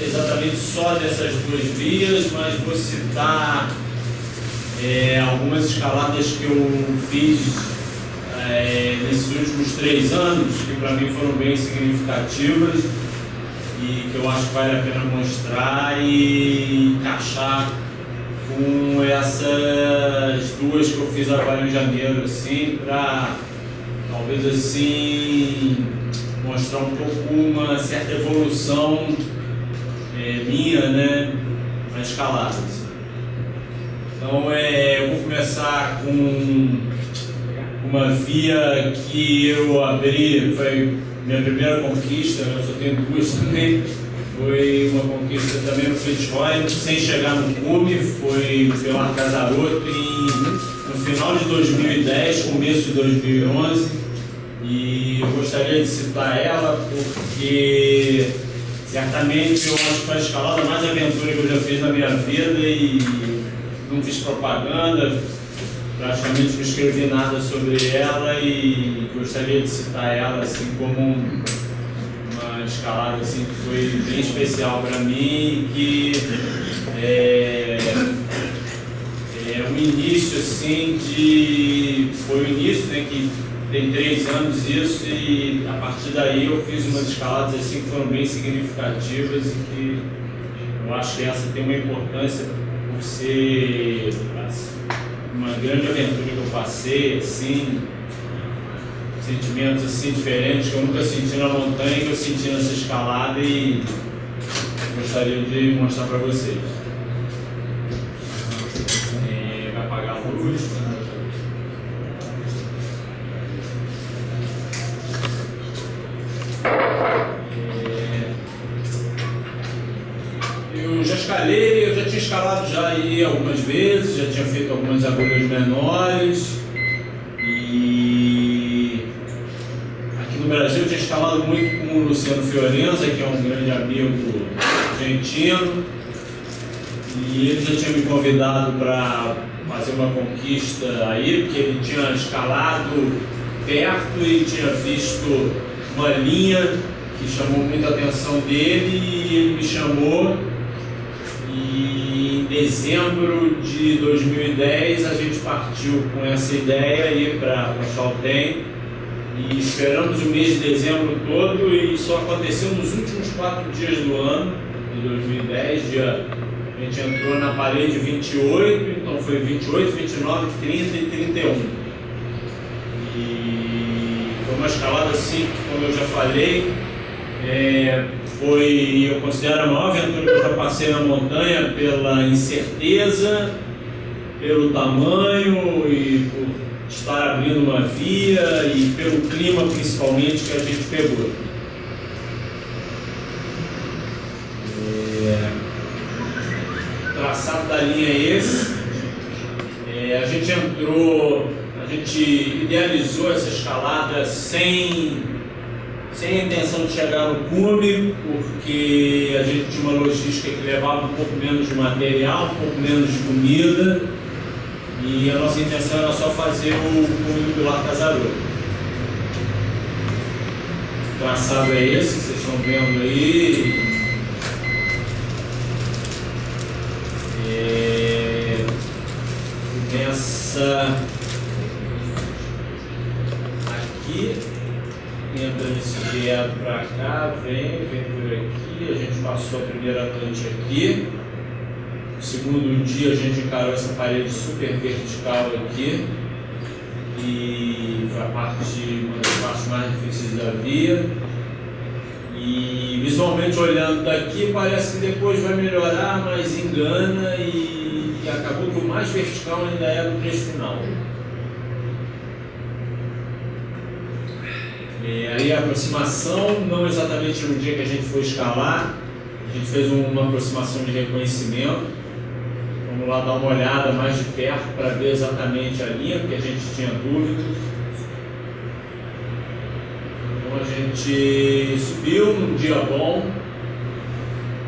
exatamente só dessas duas vias, mas vou citar algumas escaladas que eu fiz nesses últimos 3 anos, que para mim foram bem significativas e que eu acho que vale a pena mostrar e encaixar com essas duas que eu fiz agora em janeiro, assim, para talvez assim mostrar um pouco uma certa evolução minha, né, na escalada. Então eu vou começar com uma via que eu abri, foi minha primeira conquista, eu só tenho 2 também. Foi uma conquista também no Fitzroy, sem chegar no cume, foi pela Casaroto no final de 2010, começo de 2011. E eu gostaria de citar ela porque certamente eu acho que foi a escalada mais aventura que eu já fiz na minha vida e não fiz propaganda, praticamente não escrevi nada sobre ela e gostaria de citar ela assim como uma escalada assim, que foi bem especial para mim, que o início assim foi o início, né, que tem 3 anos isso, e a partir daí eu fiz umas escaladas assim que foram bem significativas e que eu acho que essa tem uma importância por ser uma grande aventura que eu passei, assim, sentimentos assim diferentes que eu nunca senti na montanha, que eu senti nessa escalada e gostaria de mostrar para vocês. Vai apagar a luz. Eu já escalei, eu já tinha escalado já aí algumas vezes, já tinha feito algumas agulhas menores e aqui no Brasil eu tinha escalado muito com o Luciano Fiorenza, que é um grande amigo argentino, e ele já tinha me convidado para fazer uma conquista aí, porque ele tinha escalado perto e tinha visto uma linha que chamou muita atenção dele e ele me chamou. E em dezembro de 2010 a gente partiu com essa ideia aí para Chaltén e esperamos o mês de dezembro todo e só aconteceu nos últimos 4 dias do ano de 2010. A gente entrou na parede 28, então foi 28, 29, 30 e 31. E foi uma escalada assim, como eu já falei, eu considero a maior aventura que eu já passei na montanha pela incerteza, pelo tamanho e por estar abrindo uma via e pelo clima principalmente que a gente pegou. O traçado da linha é esse. A gente idealizou essa escalada sem a intenção de chegar no cume, porque a gente tinha uma logística que levava um pouco menos de material, um pouco menos de comida, e a nossa intenção era só fazer o cume do Pilar Casaroto. O traçado é esse que vocês estão vendo aí. Começa aqui. Entra nesse direto para cá, vem por aqui, a gente passou a primeira noite aqui. No segundo dia a gente encarou essa parede super vertical aqui e foi uma das partes mais difíceis da via. E visualmente olhando daqui parece que depois vai melhorar, mas engana e acabou que o mais vertical ainda é do trecho final. Aí a aproximação, não exatamente no dia que a gente foi escalar, a gente fez uma aproximação de reconhecimento. Vamos lá dar uma olhada mais de perto para ver exatamente a linha, porque a gente tinha dúvidas. Então a gente subiu num dia bom.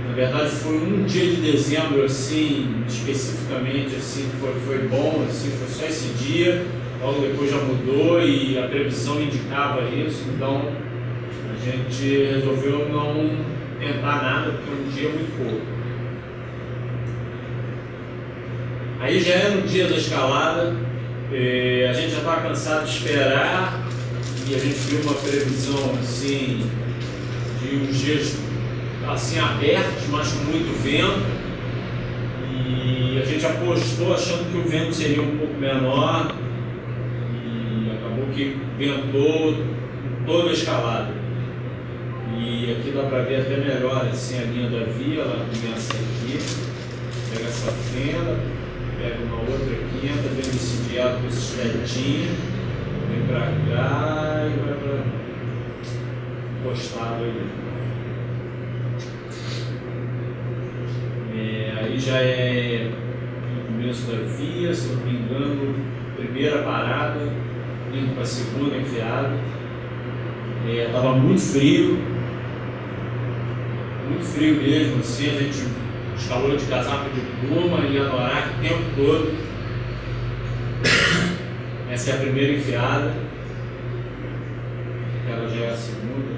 Na verdade foi um dia de dezembro, assim, especificamente, assim, foi bom, assim, foi só esse dia. Logo depois já mudou e a previsão indicava isso, então a gente resolveu tentar nada, porque um dia é muito pouco. Aí já é no dia da escalada, a gente já estava cansado de esperar e a gente viu uma previsão assim de uns dias assim abertos, mas com muito vento, e a gente apostou achando que o vento seria um pouco menor e acabou que ventou toda a escalada. E aqui dá para ver até melhor assim a linha da via, ela começa aqui, pega essa fenda, pega uma outra aqui, entra dentro desse viado com esses tetinhos, vem para cá e vai para encostado aí. Aí já é o começo da via, se não me engano, primeira parada, indo para a segunda enfiada. Estava muito frio mesmo, assim, a gente escalou de casaco de pluma e anorak o tempo todo. Essa é a primeira enfiada, ela já é a segunda.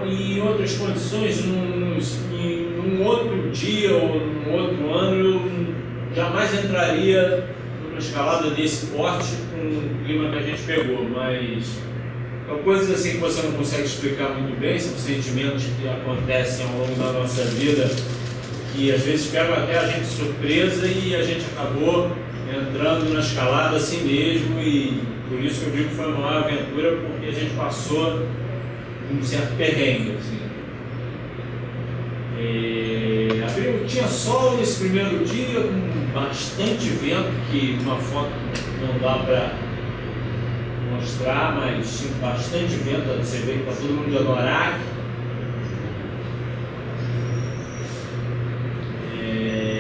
Em outras condições, num outro dia ou num outro ano, eu jamais entraria numa escalada desse porte com o clima que a gente pegou, mas são coisas assim que você não consegue explicar muito bem, são sentimentos que acontecem ao longo da nossa vida, que às vezes pegam até a gente de surpresa, e a gente acabou entrando na escalada assim mesmo, e por isso que eu digo que foi uma maior aventura, porque a gente passou um certo perrengue, assim. Tinha sol nesse primeiro dia, com bastante vento, que uma foto não dá para mostrar, mas tinha bastante vento, você vê que está todo mundo de anorak.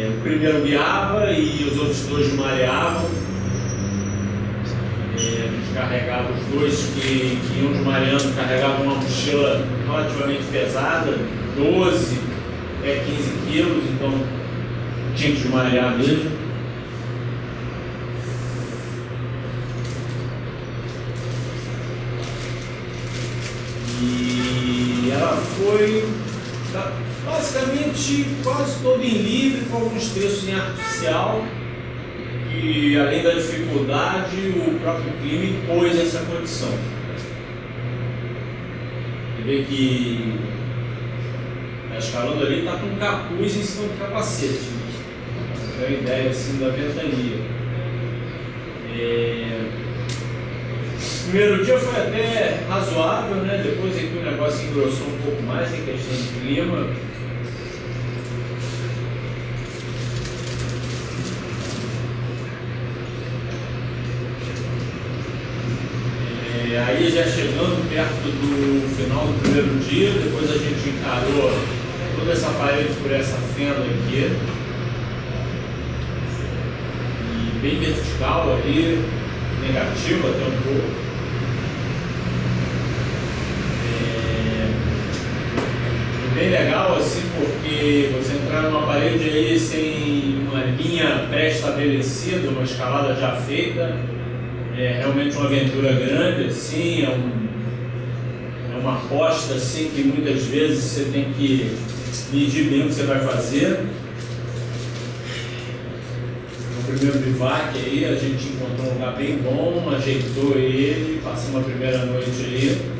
O primeiro guiava e os outros dois mareavam. A gente carregava os dois que iam de mareando, carregavam uma mochila relativamente pesada, 12 até 15 quilos, então tinha que marear mesmo. E ela foi basicamente quase toda em livre, com alguns trechos em artificial. E além da dificuldade, o próprio clima impôs essa condição. Você vê que a escalando ali está com um capuz em cima do capacete. Para ter uma ideia assim da ventania. O primeiro dia foi até razoável, né? Depois é que o negócio engrossou um pouco mais em questão de clima. Aí já chegando perto do final do primeiro dia, depois a gente encarou toda essa parede por essa fenda aqui, e bem vertical ali, negativo até um pouco. Bem legal assim, porque você entrar numa parede aí sem uma linha pré-estabelecida, uma escalada já feita, é realmente uma aventura grande, assim, é uma aposta assim, que muitas vezes você tem que medir bem o que você vai fazer. No primeiro bivac aí, a gente encontrou um lugar bem bom, ajeitou ele, passamos a primeira noite ali.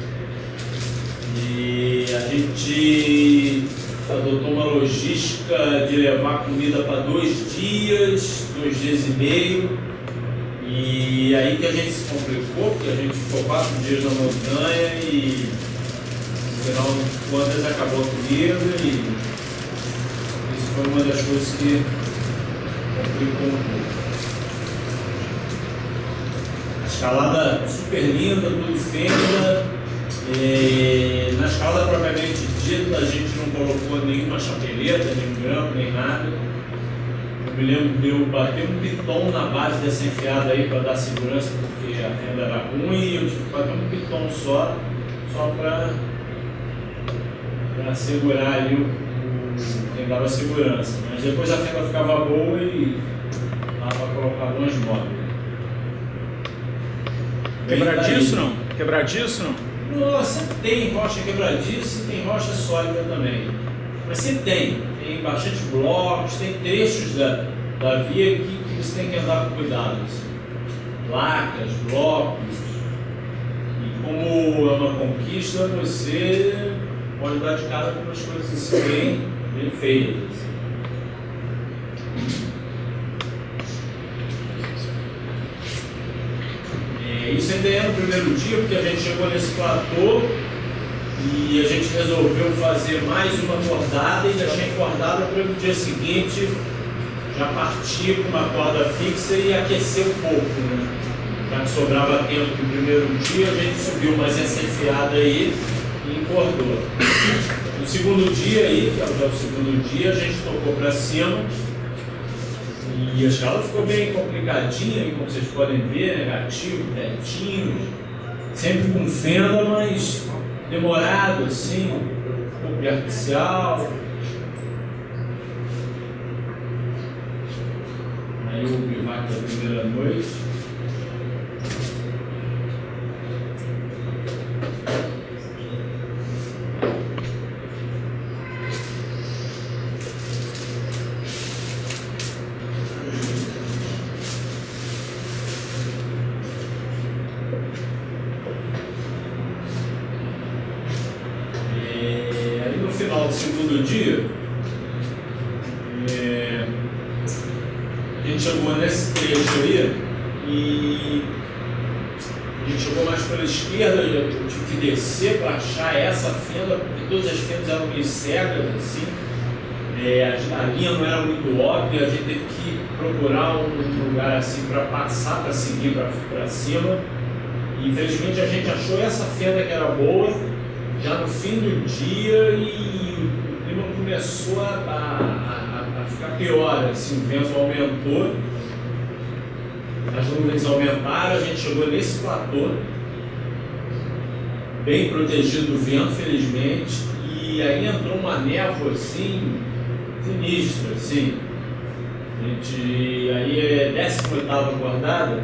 E a gente adotou uma logística de levar comida para 2 dias, 2 dias e meio. E aí que a gente se complicou, porque a gente ficou 4 dias na montanha e no final de contas acabou a comida, e isso foi uma das coisas que complicou um pouco. A escalada super linda, tudo fenda. Na escalada propriamente dita, a gente não colocou nenhuma chapeleta, nenhum grampo, nem nada. Eu me lembro de eu bater um piton na base dessa enfiada aí para dar segurança, porque a fenda era ruim, e eu tive que bater um piton só para segurar ali quem dava segurança. Mas depois a fenda ficava boa e dava para colocar algumas modas. Quebradiço não? Quebradiço, não? Nossa, tem rocha quebradiça e tem rocha sólida também. Mas sempre tem bastante blocos, tem trechos da via que você tem que andar com cuidado. Assim. Placas, blocos. E como é uma conquista, você pode dar de cara com umas coisas assim bem feias. Assim. Isso ainda é no primeiro dia, porque a gente chegou nesse platô e a gente resolveu fazer mais uma cordada e deixar encordada para o dia seguinte já partir com uma corda fixa e aquecer um pouco, né? Já que sobrava tempo no primeiro dia, a gente subiu mais essa enfiada aí e encordou. No segundo dia aí, que é o segundo dia, a gente tocou para cima e a escala ficou bem complicadinha, como vocês podem ver, negativo, retinho, sempre com fenda, mas demorado assim, um pouco de artificial. Aí o bivac da primeira noite. Aí no final do segundo dia, a gente chegou nesse trecho aí e a gente chegou mais pela esquerda, eu tive que descer para achar essa fenda, porque todas as fendas eram meio cegas, assim, a linha não era muito óbvia, a gente teve que procurar um lugar assim para passar, para seguir para cima, e infelizmente a gente achou essa fenda que era boa, já no fim do dia, e o clima começou a ficar pior, assim, o vento aumentou, as nuvens aumentaram, a gente chegou nesse platô, bem protegido do vento, felizmente, e aí entrou uma névoa assim, sinistra, assim. Aí é 18ª acordada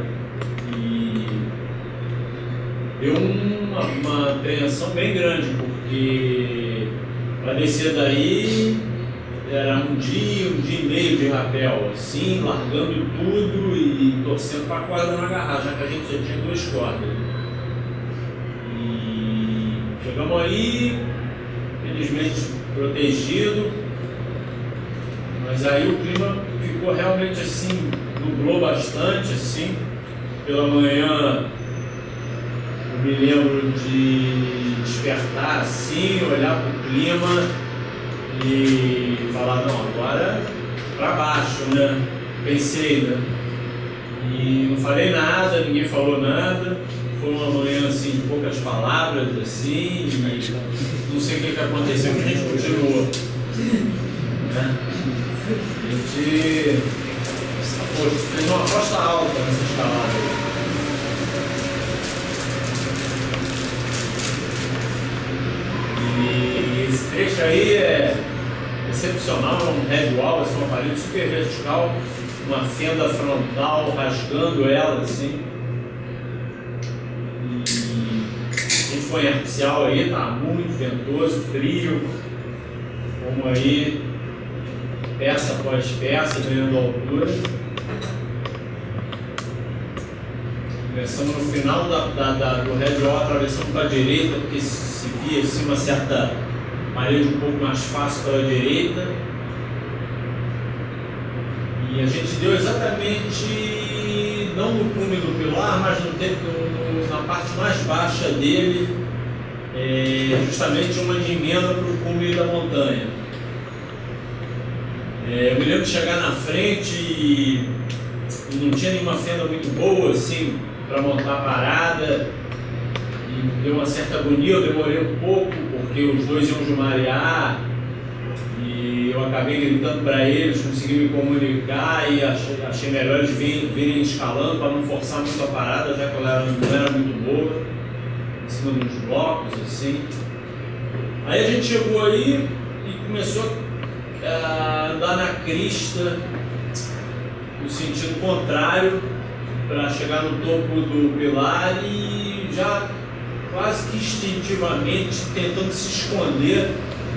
e deu uma apreensão bem grande, porque para descer daí era um dia e meio de rapel, assim, largando tudo e torcendo para a corda não agarrar, já que a gente só tinha 2 cordas. E chegamos aí, felizmente protegido, mas aí o clima ficou realmente assim, nublou bastante, assim. Pela manhã eu me lembro de despertar assim, olhar para o clima e falar, não, agora para baixo, né? Pensei, né? E não falei nada, ninguém falou nada. Foi uma manhã assim de poucas palavras, assim, e não sei o que aconteceu, mas a gente continuou. Né? A gente fez uma aposta alta nessa escalada. E esse trecho aí é excepcional, é um headwall, é uma parede super vertical, uma fenda frontal rasgando ela assim. E a gente foi em artificial aí, tá muito ventoso, frio, como aí peça após peça, ganhando altura. Começamos no final do headwall, atravessamos para a direita, porque se via assim, uma certa parede um pouco mais fácil para a direita. E a gente deu exatamente, não no cume do pilar, mas na parte mais baixa dele, justamente uma de emenda para o cume da montanha. Eu me lembro de chegar na frente e não tinha nenhuma fenda muito boa assim para montar a parada, e deu uma certa agonia, eu demorei um pouco porque os dois iam jumarear e eu acabei gritando para eles, consegui me comunicar e achei melhor eles virem escalando para não forçar muito a parada, já que ela não era muito boa, em cima de uns blocos assim. Aí a gente chegou aí e começou a andar na crista no sentido contrário para chegar no topo do pilar e já quase que instintivamente tentando se esconder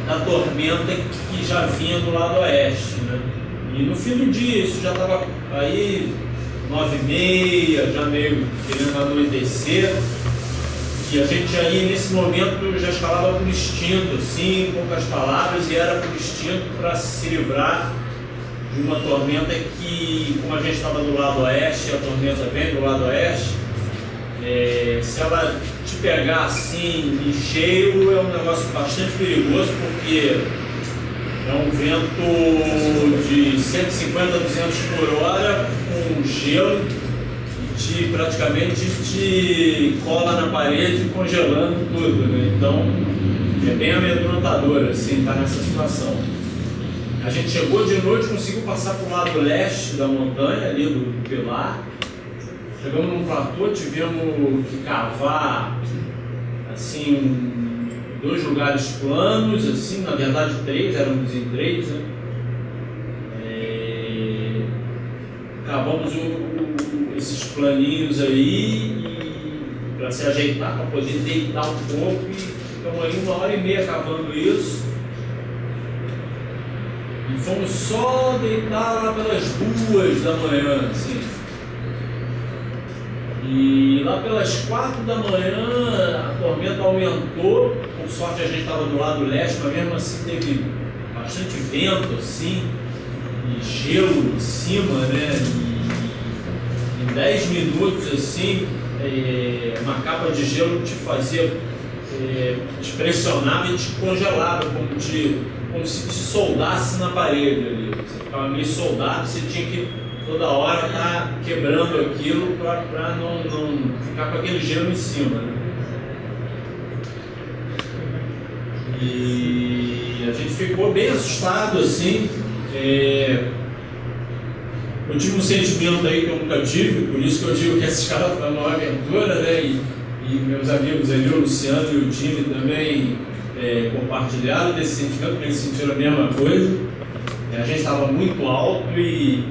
da tormenta que já vinha do lado oeste, né? E no fim do dia, isso já estava aí 9h30, já meio querendo anoitecer, e a gente aí nesse momento já escalava por instinto, assim, em poucas palavras, e era por instinto para se livrar de uma tormenta que, como a gente estava do lado oeste, a tormenta vem do lado oeste, se ela te pegar assim ligeiro é um negócio bastante perigoso, porque é um vento de 150 a 200 por hora com gelo e praticamente te cola na parede congelando tudo, né? Então é bem amedrontador assim, estar nessa situação. A gente chegou de noite, conseguiu passar para o lado leste da montanha, ali do Pilar. Chegamos num platô, tivemos que cavar assim, 2 lugares planos, assim, na verdade 3, éramos em 3, né? Cavamos esses planinhos aí para se ajeitar, para poder deitar um pouco, e ficamos aí 1h30 cavando isso. E fomos só deitar lá pelas 2 da manhã, assim. E lá pelas 4 da manhã a tormenta aumentou. Por sorte a gente estava do lado leste, mas mesmo assim teve bastante vento, assim, e gelo em cima, né? E em 10 minutos, assim, uma capa de gelo te fazia, te pressionava e te congelava, como se te soldasse na parede ali. Você ficava meio soldado, você tinha que toda hora estar quebrando aquilo para não ficar com aquele gelo em cima, né? E a gente ficou bem assustado, assim. Eu tive um sentimento aí que eu nunca tive, por isso que eu digo que essa escala foi uma aventura, né? E meus amigos ali, o Luciano e o time também compartilharam desse sentimento, porque eles sentiram a mesma coisa. A gente estava muito alto e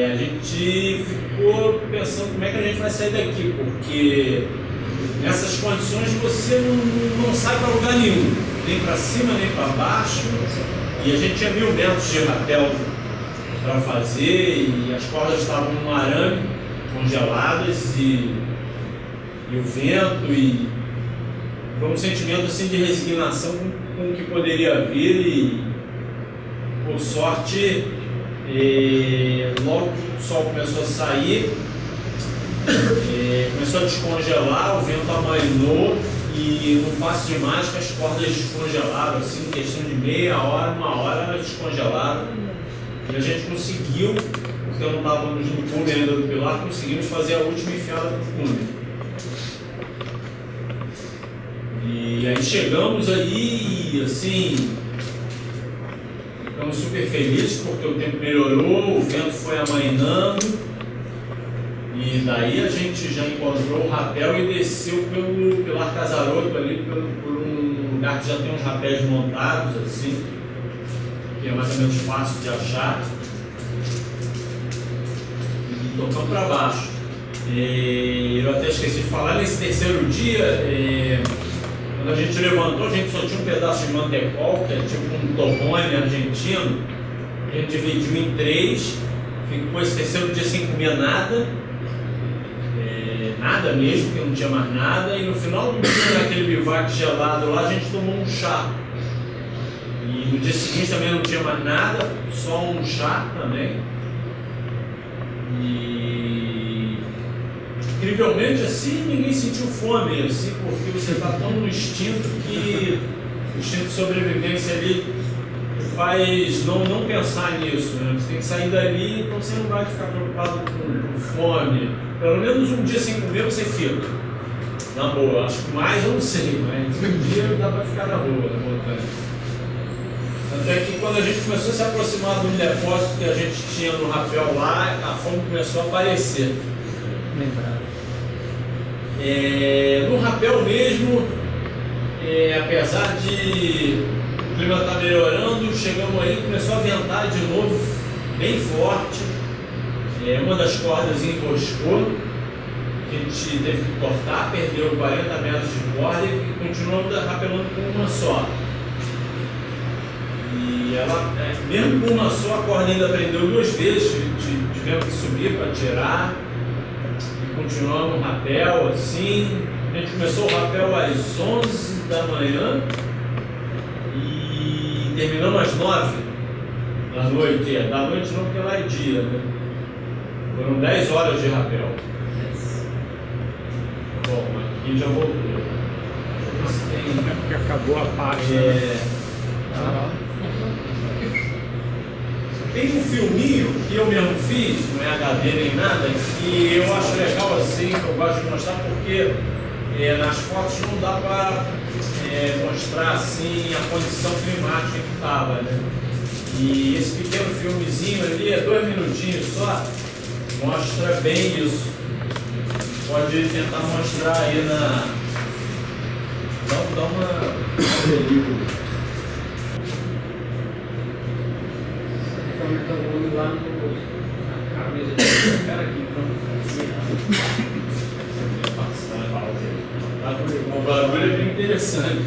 a gente ficou pensando como é que a gente vai sair daqui, porque nessas condições você não sai para lugar nenhum, nem para cima nem para baixo, e a gente tinha 1000 metros de rapel para fazer e as cordas estavam no arame, congeladas, e o vento, e foi um sentimento assim de resignação com o que poderia vir. E por sorte logo que o sol começou a sair, começou a descongelar, o vento amainou e no passo de mágica as cordas descongelaram, assim, em questão de meia hora, 1 hora elas descongelaram, e a gente conseguiu, porque eu não estávamos no cume ainda do Pilar, conseguimos fazer a última enfiada do cume. E aí chegamos aí, assim, ficamos super felizes porque o tempo melhorou, o vento foi amainando, e daí a gente já encontrou o rapel e desceu pelo Pilar Casaroto ali, por um lugar que já tem uns rapéis montados, assim, que é mais ou menos fácil de achar, e tocamos para baixo. Eu até esqueci de falar, nesse terceiro dia, quando a gente levantou, a gente só tinha um pedaço de mantecol, que é tipo um torrone argentino. A gente dividiu em 3, ficou esse terceiro dia sem comer nada, nada mesmo, porque não tinha mais nada, e no final do dia, naquele bivac gelado lá, a gente tomou um chá. E no dia seguinte também não tinha mais nada, só um chá também. E incrivelmente assim, ninguém sentiu fome, assim, porque você está tão no instinto que o instinto de sobrevivência ali faz não pensar nisso, né? Você tem que sair dali, então você não vai ficar preocupado com fome. Pelo menos um dia sem comer você fica na boa. Acho que mais eu não sei, mas um dia dá para ficar na boa na montanha. Até que quando a gente começou a se aproximar do depósito que a gente tinha no rapel lá, a fome começou a aparecer. No rapel mesmo, apesar de o clima estar melhorando, chegamos aí, começou a ventar de novo, bem forte. Uma das cordas enroscou a gente teve que cortar, perdeu 40 metros de corda e continuou rapelando com uma só. E ela, mesmo com uma só, a corda ainda prendeu 2 vezes, tivemos que subir para tirar e continuamos no rapel assim. A gente começou o rapel às 11 da manhã e terminamos às 9 da noite. Da noite não, porque lá é dia, né? Foram 10 horas de rapel. Bom, aqui já voltou. É porque acabou a parte. Tem um filminho que eu mesmo fiz, não é HD nem nada, que eu acho legal assim, que eu gosto de mostrar, porque nas fotos não dá para mostrar assim a condição climática que estava, né? E esse pequeno filmezinho ali, 2 minutinhos só, mostra bem isso. Pode tentar mostrar aí na... Dá uma película. Lá na camisa do cara aqui, o barulho é bem interessante.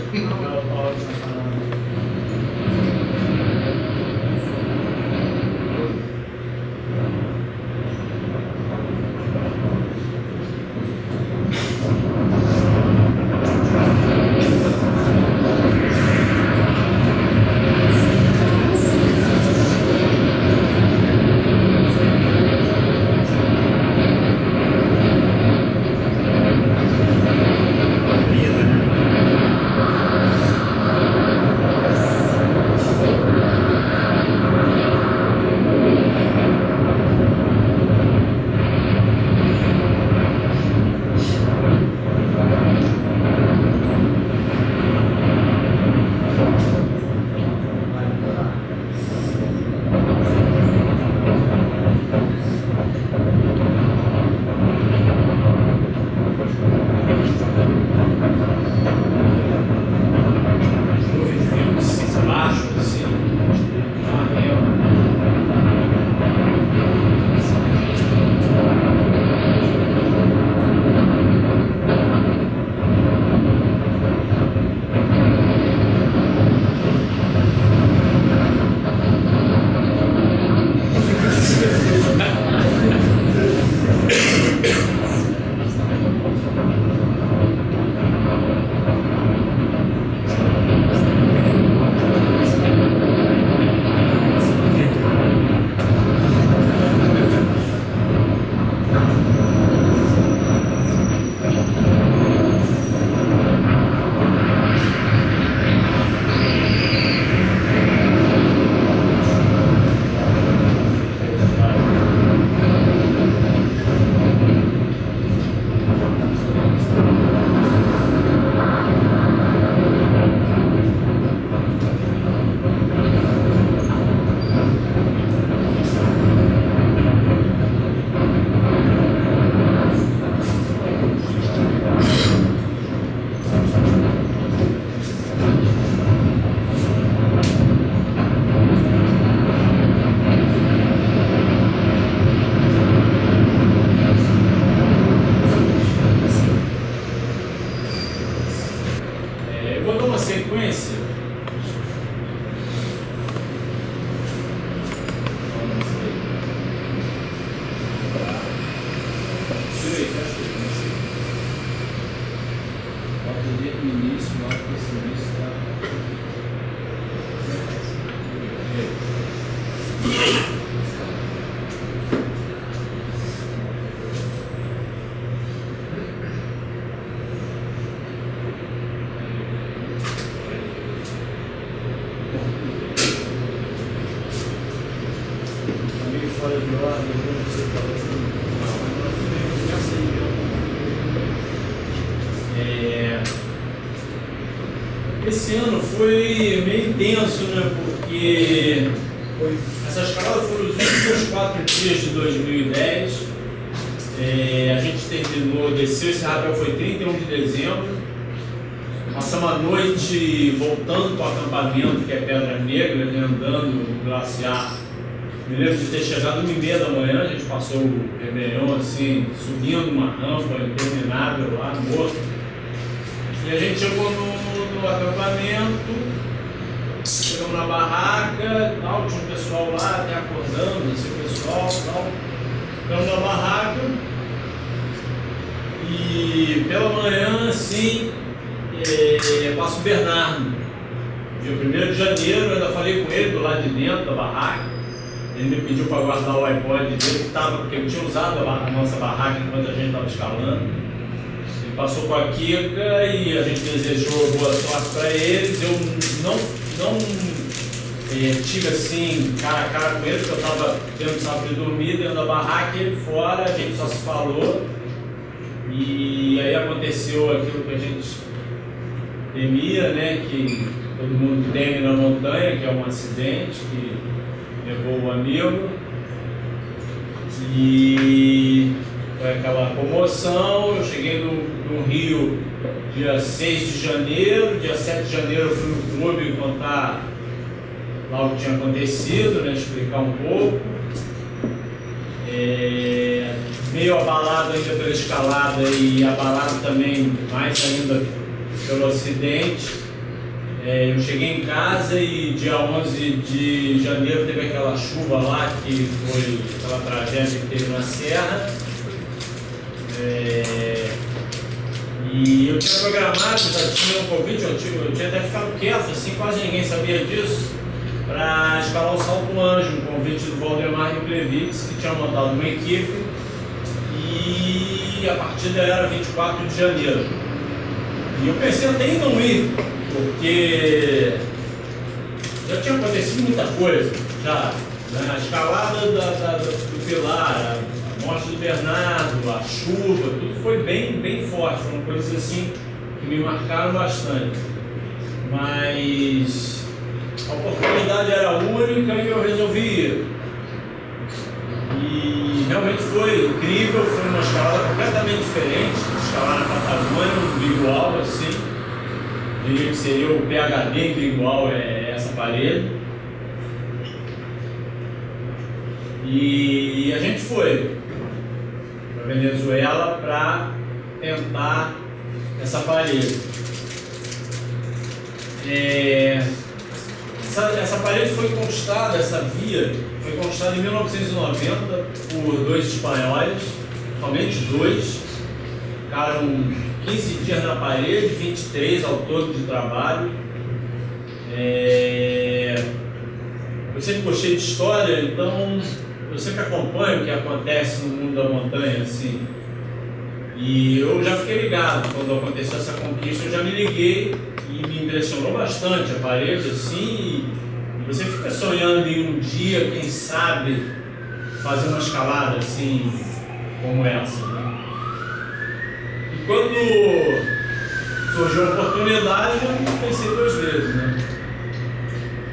Esse ano foi meio intenso, né? Porque essas escaladas foram os últimos 4 dias de 2010. A gente terminou, desceu esse rapel, foi 31 de dezembro. Passamos a noite voltando para o acampamento, que é Pedra Negra, né, andando no glaciar Me lembro de ter chegado 1h30 da manhã, a gente passou o Réveillon assim, subindo uma rampa interminável lá, morto. E a gente chegou no acampamento, chegamos na barraca, tal, tinha um pessoal lá até acordando, esse pessoal tal. Ficamos na barraca e pela manhã assim passa o Bernardo. Dia 1º de janeiro, eu ainda falei com ele do lado de dentro da barraca. Ele me pediu para guardar o iPod dele, porque eu tinha usado a nossa barraca enquanto a gente estava escalando. Ele passou com a Kika e a gente desejou boa sorte para eles. Eu não tive assim, cara a cara com ele, porque eu estava tendo sábado de dormir dentro da barraca e ele fora, a gente só se falou. E aí aconteceu aquilo que a gente temia, né? Que todo mundo teme na montanha, que é um acidente que levou o amigo. E foi aquela comoção. Eu cheguei no Rio dia 6 de janeiro, dia 7 de janeiro eu fui no clube contar lá o que tinha acontecido, né, explicar um pouco. Meio abalado ainda pela escalada e abalado também mais ainda pelo acidente. Eu cheguei em casa e dia 11 de janeiro teve aquela chuva lá, que foi aquela tragédia que teve na Serra. E eu tinha programado, já tinha um convite, eu tinha até ficado quieto, assim, quase ninguém sabia disso, para escalar o Salto Anjo, um convite do Valdemar Riplevix, que tinha montado uma equipe, e a partida era 24 de janeiro. E eu pensei até em não ir, porque já tinha acontecido muita coisa, já, né? A escalada do Pilar, a morte do Bernardo, a chuva, tudo foi bem forte, foram coisas assim que me marcaram bastante. Mas a oportunidade era única e eu resolvi ir. E realmente foi incrível, foi uma escalada completamente diferente, escalar na Patagônia, um Bigual assim, diria que seria o PhD Bigual, essa parede. E a gente foi para Venezuela para tentar essa parede. Essa parede foi conquistada, essa via foi conquistada em 1990 por 2 espanhóis, somente 2. Ficaram 15 dias na parede, 23 ao todo de trabalho. Eu sempre gostei de história, então eu sempre acompanho o que acontece no mundo da montanha, assim. E eu já fiquei ligado, quando aconteceu essa conquista, eu já me liguei e me impressionou bastante a parede, assim. E você fica sonhando em um dia, quem sabe, fazer uma escalada assim, como essa, né? E quando surgiu a oportunidade, eu não pensei 2 vezes, né?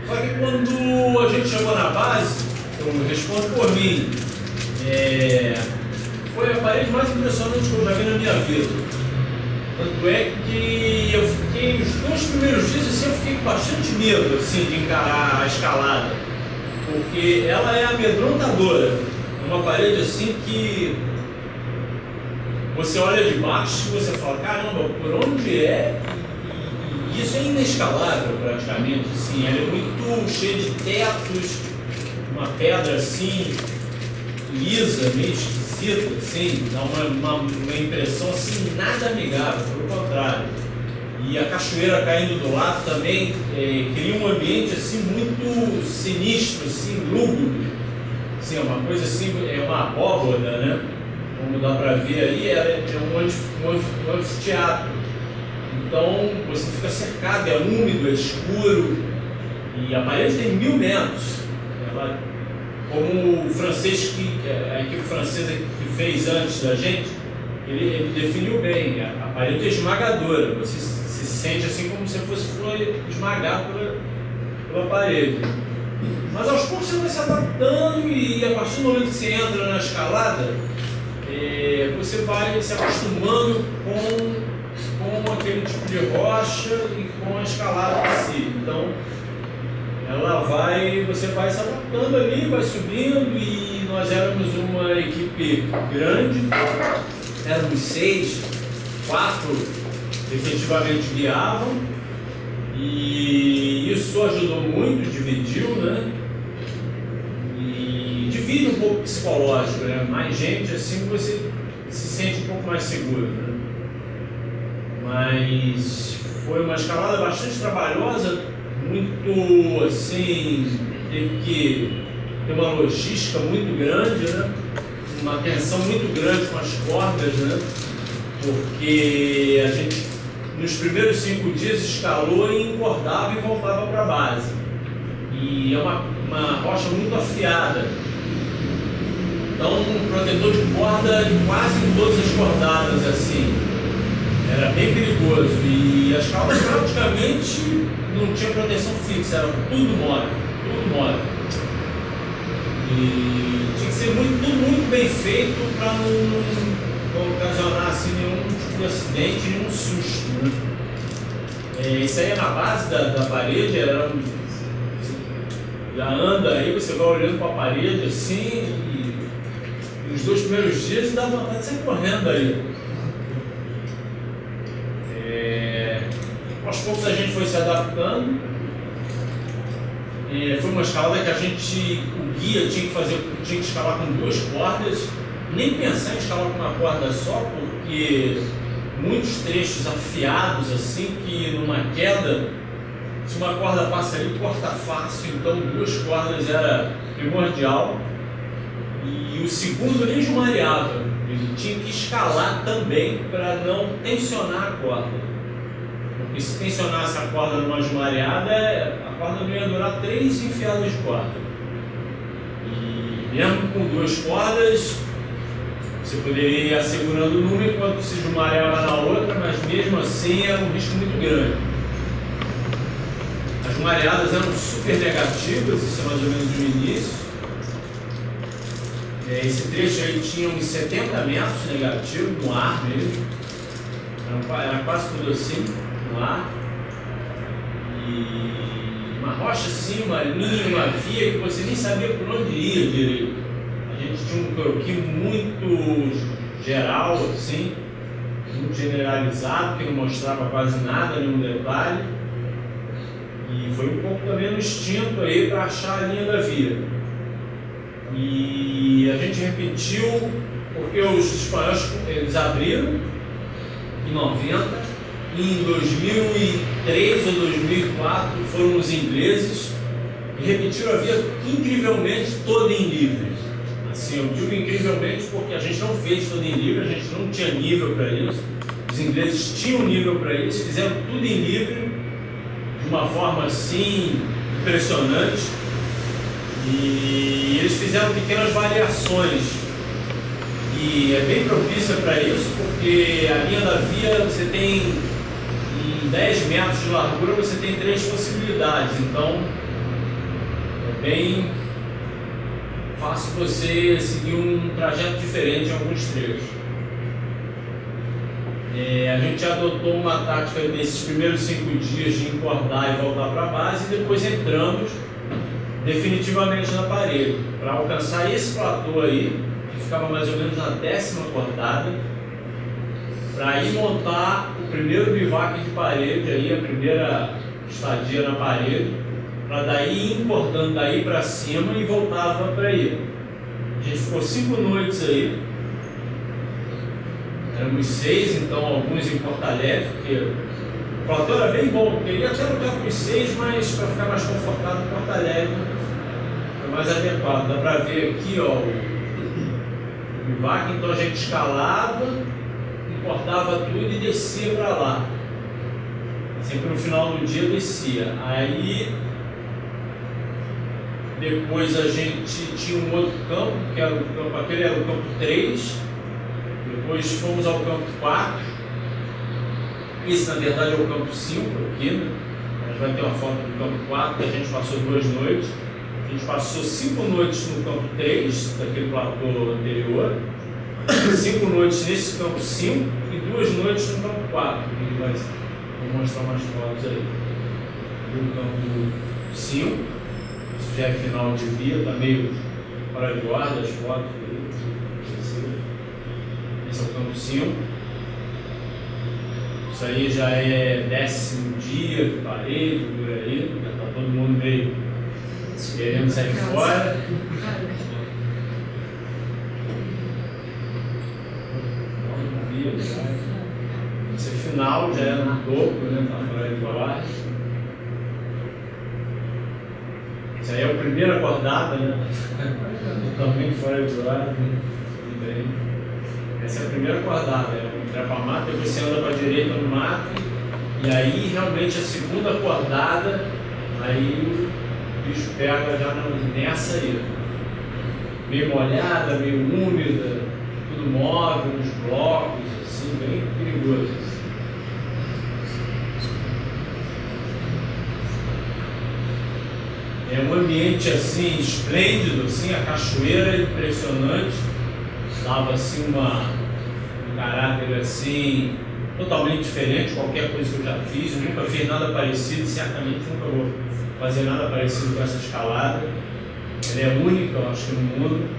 Só que quando a gente chegou na base, eu respondo por mim, foi a parede mais impressionante que eu já vi na minha vida. Tanto é que eu fiquei, os 2 primeiros dias assim, eu fiquei com bastante medo assim, de encarar a escalada, porque ela é amedrontadora. É uma parede assim que você olha de baixo e você fala, caramba, por onde é? E isso é inescalável praticamente, assim, ela é muito cheia de tetos, uma pedra assim, lisa, meio esquisita, assim, dá uma impressão assim, nada amigável, pelo contrário. E a cachoeira caindo do lado também cria um ambiente assim muito sinistro, assim, lúgubre. Assim, é uma coisa assim, é uma abóbora, né? Como dá para ver aí, é um anfiteatro. Então você fica cercado, é úmido, é escuro, e a parede tem 1000 metros. Ela, como o francês, a equipe francesa que fez antes da gente, ele definiu bem, a parede é esmagadora, você se sente assim como se foi esmagado pela parede. Mas aos poucos você vai se adaptando e a partir do momento que você entra na escalada, você vai se acostumando com aquele tipo de rocha e com a escalada em si. Então, você vai se adaptando ali, vai subindo, e nós éramos uma equipe grande, éramos 6, 4 efetivamente guiavam, e isso ajudou muito, dividiu, né? E divide um pouco o psicológico, né? Mais gente, assim você se sente um pouco mais seguro, né? Mas foi uma escalada bastante trabalhosa, muito assim, teve que ter uma logística muito grande, né? Uma tensão muito grande com as cordas, né? Porque a gente nos primeiros 5 dias escalou e encordava e voltava para a base, e é uma rocha muito afiada, então um protetor de corda quase em todas as cordadas, assim, era bem perigoso, e as caudas praticamente não tinha proteção fixa, era tudo mole, e tinha que ser tudo muito bem feito para não ocasionar assim, nenhum tipo de acidente, nenhum susto, né? Isso aí é na base da parede, já anda aí, você vai olhando para a parede assim, e os 2 primeiros dias dá vontade de sair correndo aí. Aos poucos a gente foi se adaptando. Foi uma escalada que o guia tinha que escalar com 2 cordas, nem pensar em escalar com uma corda só, porque muitos trechos afiados, assim, que numa queda, se uma corda passa ali, corta fácil, então 2 cordas era primordial. E o segundo nem jumareava, ele tinha que escalar também para não tensionar a corda, porque se tensionasse a corda numa jumareada, a corda não ia durar 3 enfiadas de corda. E mesmo com 2 cordas, você poderia ir assegurando numa enquanto se jumareava na outra, mas mesmo assim era um risco muito grande. As jumareadas eram super negativas, isso é mais ou menos no início. Esse trecho aí tinha uns 70 metros negativos, no ar mesmo. Era quase tudo assim, no ar. E uma rocha assim, uma linha, uma via que você nem sabia por onde ia direito. A gente tinha um croquis muito geral, assim, muito generalizado, que não mostrava quase nada, nenhum detalhe. E foi um pouco também no instinto aí para achar a linha da via. E a gente repetiu, porque os espanhóis eles abriram em 90, e em 2003 ou 2004 foram os ingleses e repetiram a via incrivelmente toda em livre. Assim, eu digo incrivelmente porque a gente não fez toda em livre, a gente não tinha nível para isso. Os ingleses tinham nível para isso, fizeram tudo em livre de uma forma assim impressionante. E eles fizeram pequenas variações, e é bem propícia para isso, porque a linha da via você tem, em 10 metros de largura, você tem 3 possibilidades, então é bem fácil você seguir um trajeto diferente em alguns trechos. A gente adotou uma tática nesses primeiros 5 dias de encordar e voltar para a base, e depois entramos definitivamente na parede, para alcançar esse platô aí, que ficava mais ou menos na 10ª cordada, para ir montar o primeiro bivac de parede, aí, a primeira estadia na parede, para daí ir encordando daí para cima e voltava para aí. A gente ficou 5 noites aí, éramos 6, então alguns em Porto Alegre, porque o platô era bem bom, queria até lugar para os 6, mas para ficar mais confortável em Porto Alegre foi mais adequado. Dá para ver aqui, ó, o bivac, então a gente escalava, cortava tudo e descia para lá. Sempre no final do dia descia. Aí depois a gente tinha um outro campo, que era o campo, aquele era o campo 3. Depois fomos ao campo 4. Esse na verdade é o campo 5 aqui, né? A gente vai ter uma foto do campo 4, que a gente passou 2 noites. A gente passou 5 noites no campo 3, daquele platô anterior. 5 noites nesse campo 5 e 2 noites no campo 4. Vou mostrar umas fotos aí do campo 5. Isso já é final de dia, está meio fora de ordem as fotos. Esse é o campo 5. Isso aí já é 10º dia de parede, por aí, já está todo mundo meio querendo sair fora. Esse final já é no topo, né? Está fora de ordem. Isso aí é a primeira acordada, né? Totalmente fora de ordem. Essa é a primeira acordada, entra para mato, depois você anda para a direita no mato, e aí realmente a segunda acordada, aí o bicho pega já nessa aí. Meio molhada, meio úmida, tudo móvel, uns blocos, assim, bem perigoso. É um ambiente assim esplêndido, assim, a cachoeira é impressionante. Dava assim um caráter assim totalmente diferente de qualquer coisa que eu já fiz. Eu nunca fiz nada parecido, certamente nunca vou fazer nada parecido com essa escalada. Ela é única, eu acho que no mundo.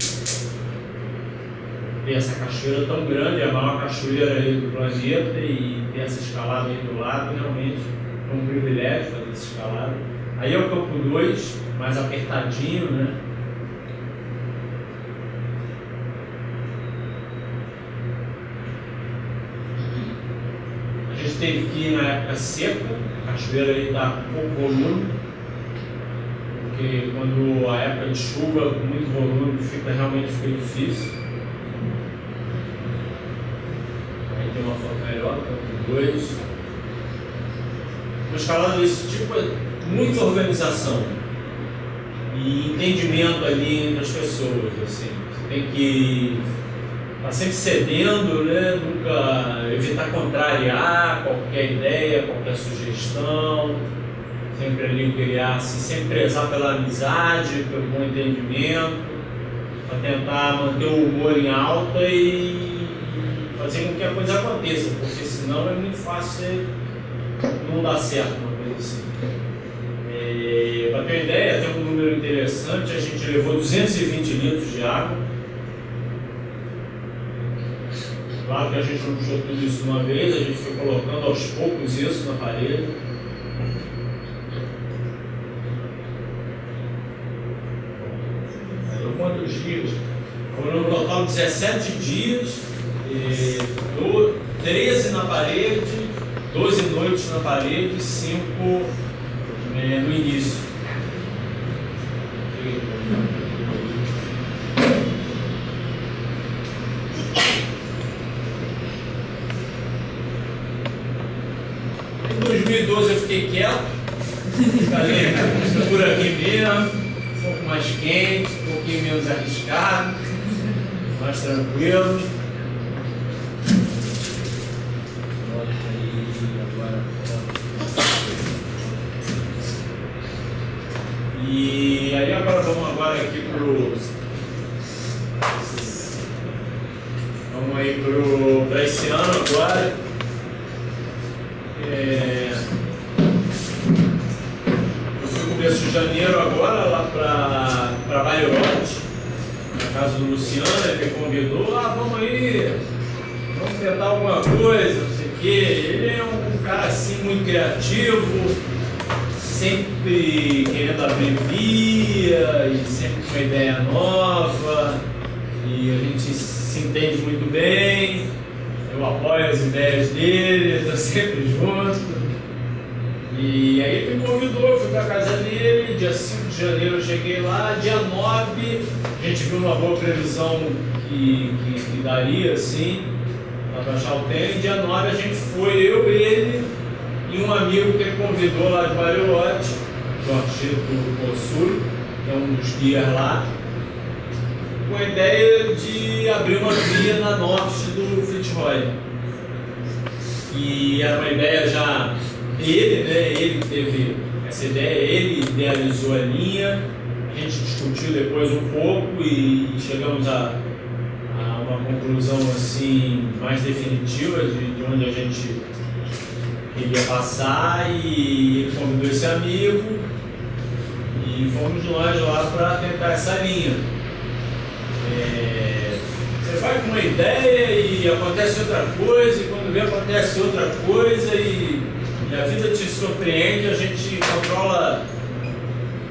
Ter essa cachoeira tão grande, é a maior cachoeira aí do planeta, e ter essa escalada aí do lado, realmente é um privilégio fazer essa escalada. Aí é o campo 2, mais apertadinho, né? A gente teve que ir na época seca, a cachoeira aí está com pouco volume, porque quando a época de chuva com muito volume realmente fica difícil. Aí tem uma foto melhor, campo 2. Uma escalada desse tipo é muita organização e entendimento ali entre as pessoas, assim. Você tem que estar sempre cedendo, né? Nunca evitar contrariar qualquer ideia, qualquer sugestão, sempre ali criar, assim, sempre prezar pela amizade, pelo bom entendimento, para tentar manter o humor em alta e fazer com que a coisa aconteça, porque senão é muito fácil não dar certo uma coisa assim. Para ter uma ideia, tem um número interessante, a gente levou 220 litros de água. Claro que a gente não puxou tudo isso de uma vez, a gente foi colocando aos poucos isso na parede. Foram quantos dias? Foram no total 17 dias, 13 na parede, 12 noites na parede e 5 no início. Em 2012 eu fiquei quieto, falei, por aqui mesmo, um pouco mais quente, um pouquinho menos arriscado, mais tranquilo. E aí agora vamos aqui para esse ano agora. Eu fui começo de janeiro agora lá para Bariloche, na casa do Luciano, ele me convidou, vamos aí, vamos tentar alguma coisa, não sei o quê. Ele é um cara assim muito criativo, sempre querendo abrir via e sempre com uma ideia nova, e a gente se entende muito bem, eu apoio as ideias dele, estou sempre junto. E aí ele me convidou, eu fui para a casa dele, dia 5 de janeiro eu cheguei lá, dia 9 a gente viu uma boa previsão que daria assim, para baixar o tempo, dia 9 a gente foi, eu, ele e um amigo que ele convidou lá de Bariloche, o Artito Possui, que é um dos guias lá, com a ideia de abrir uma via na norte do Fitzroy. E era uma ideia já dele, né? Ele teve essa ideia, ele idealizou a linha, a gente discutiu depois um pouco e chegamos a uma conclusão assim mais definitiva de onde a gente queria passar, e ele convidou esse amigo E fomos nós lá para tentar essa linha. Você vai com uma ideia e acontece outra coisa, e quando vê acontece outra coisa, e a vida te surpreende, a gente controla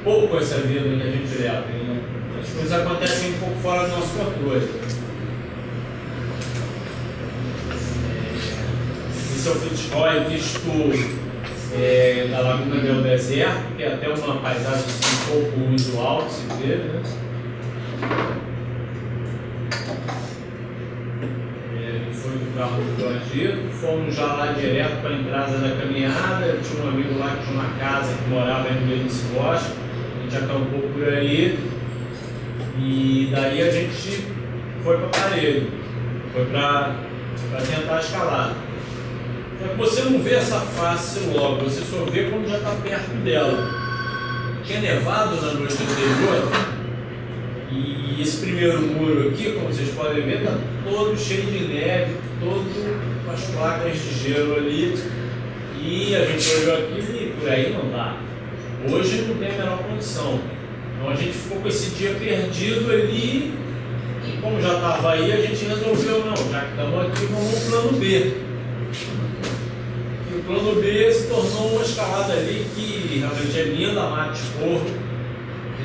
pouco essa vida que a gente leva. Né? As coisas acontecem um pouco fora do nosso controle. Esse é o Fitzroy visto da Laguna del Deserto, que é até uma paisagem assim, um pouco usual de se ver, né? Foi do carro do Angico, fomos já lá direto para a entrada da caminhada. Eu tinha um amigo lá que tinha uma casa que morava no meio desse bosque, a gente acampou por aí, e daí a gente foi para a parede, foi para tentar escalar. Só que você não vê essa face logo, você só vê quando já está perto dela. Tinha nevado na noite anterior, e esse primeiro muro aqui, como vocês podem ver, está todo cheio de neve, todo com as placas de gelo ali. E a gente olhou aquilo e por aí não dá. Hoje não tem a menor condição. Então a gente ficou com esse dia perdido ali. E como já estava aí, a gente resolveu, não, já que estamos aqui, vamos ao plano B. E o plano B se tornou uma escalada ali que realmente é linda, a Mata Esporro.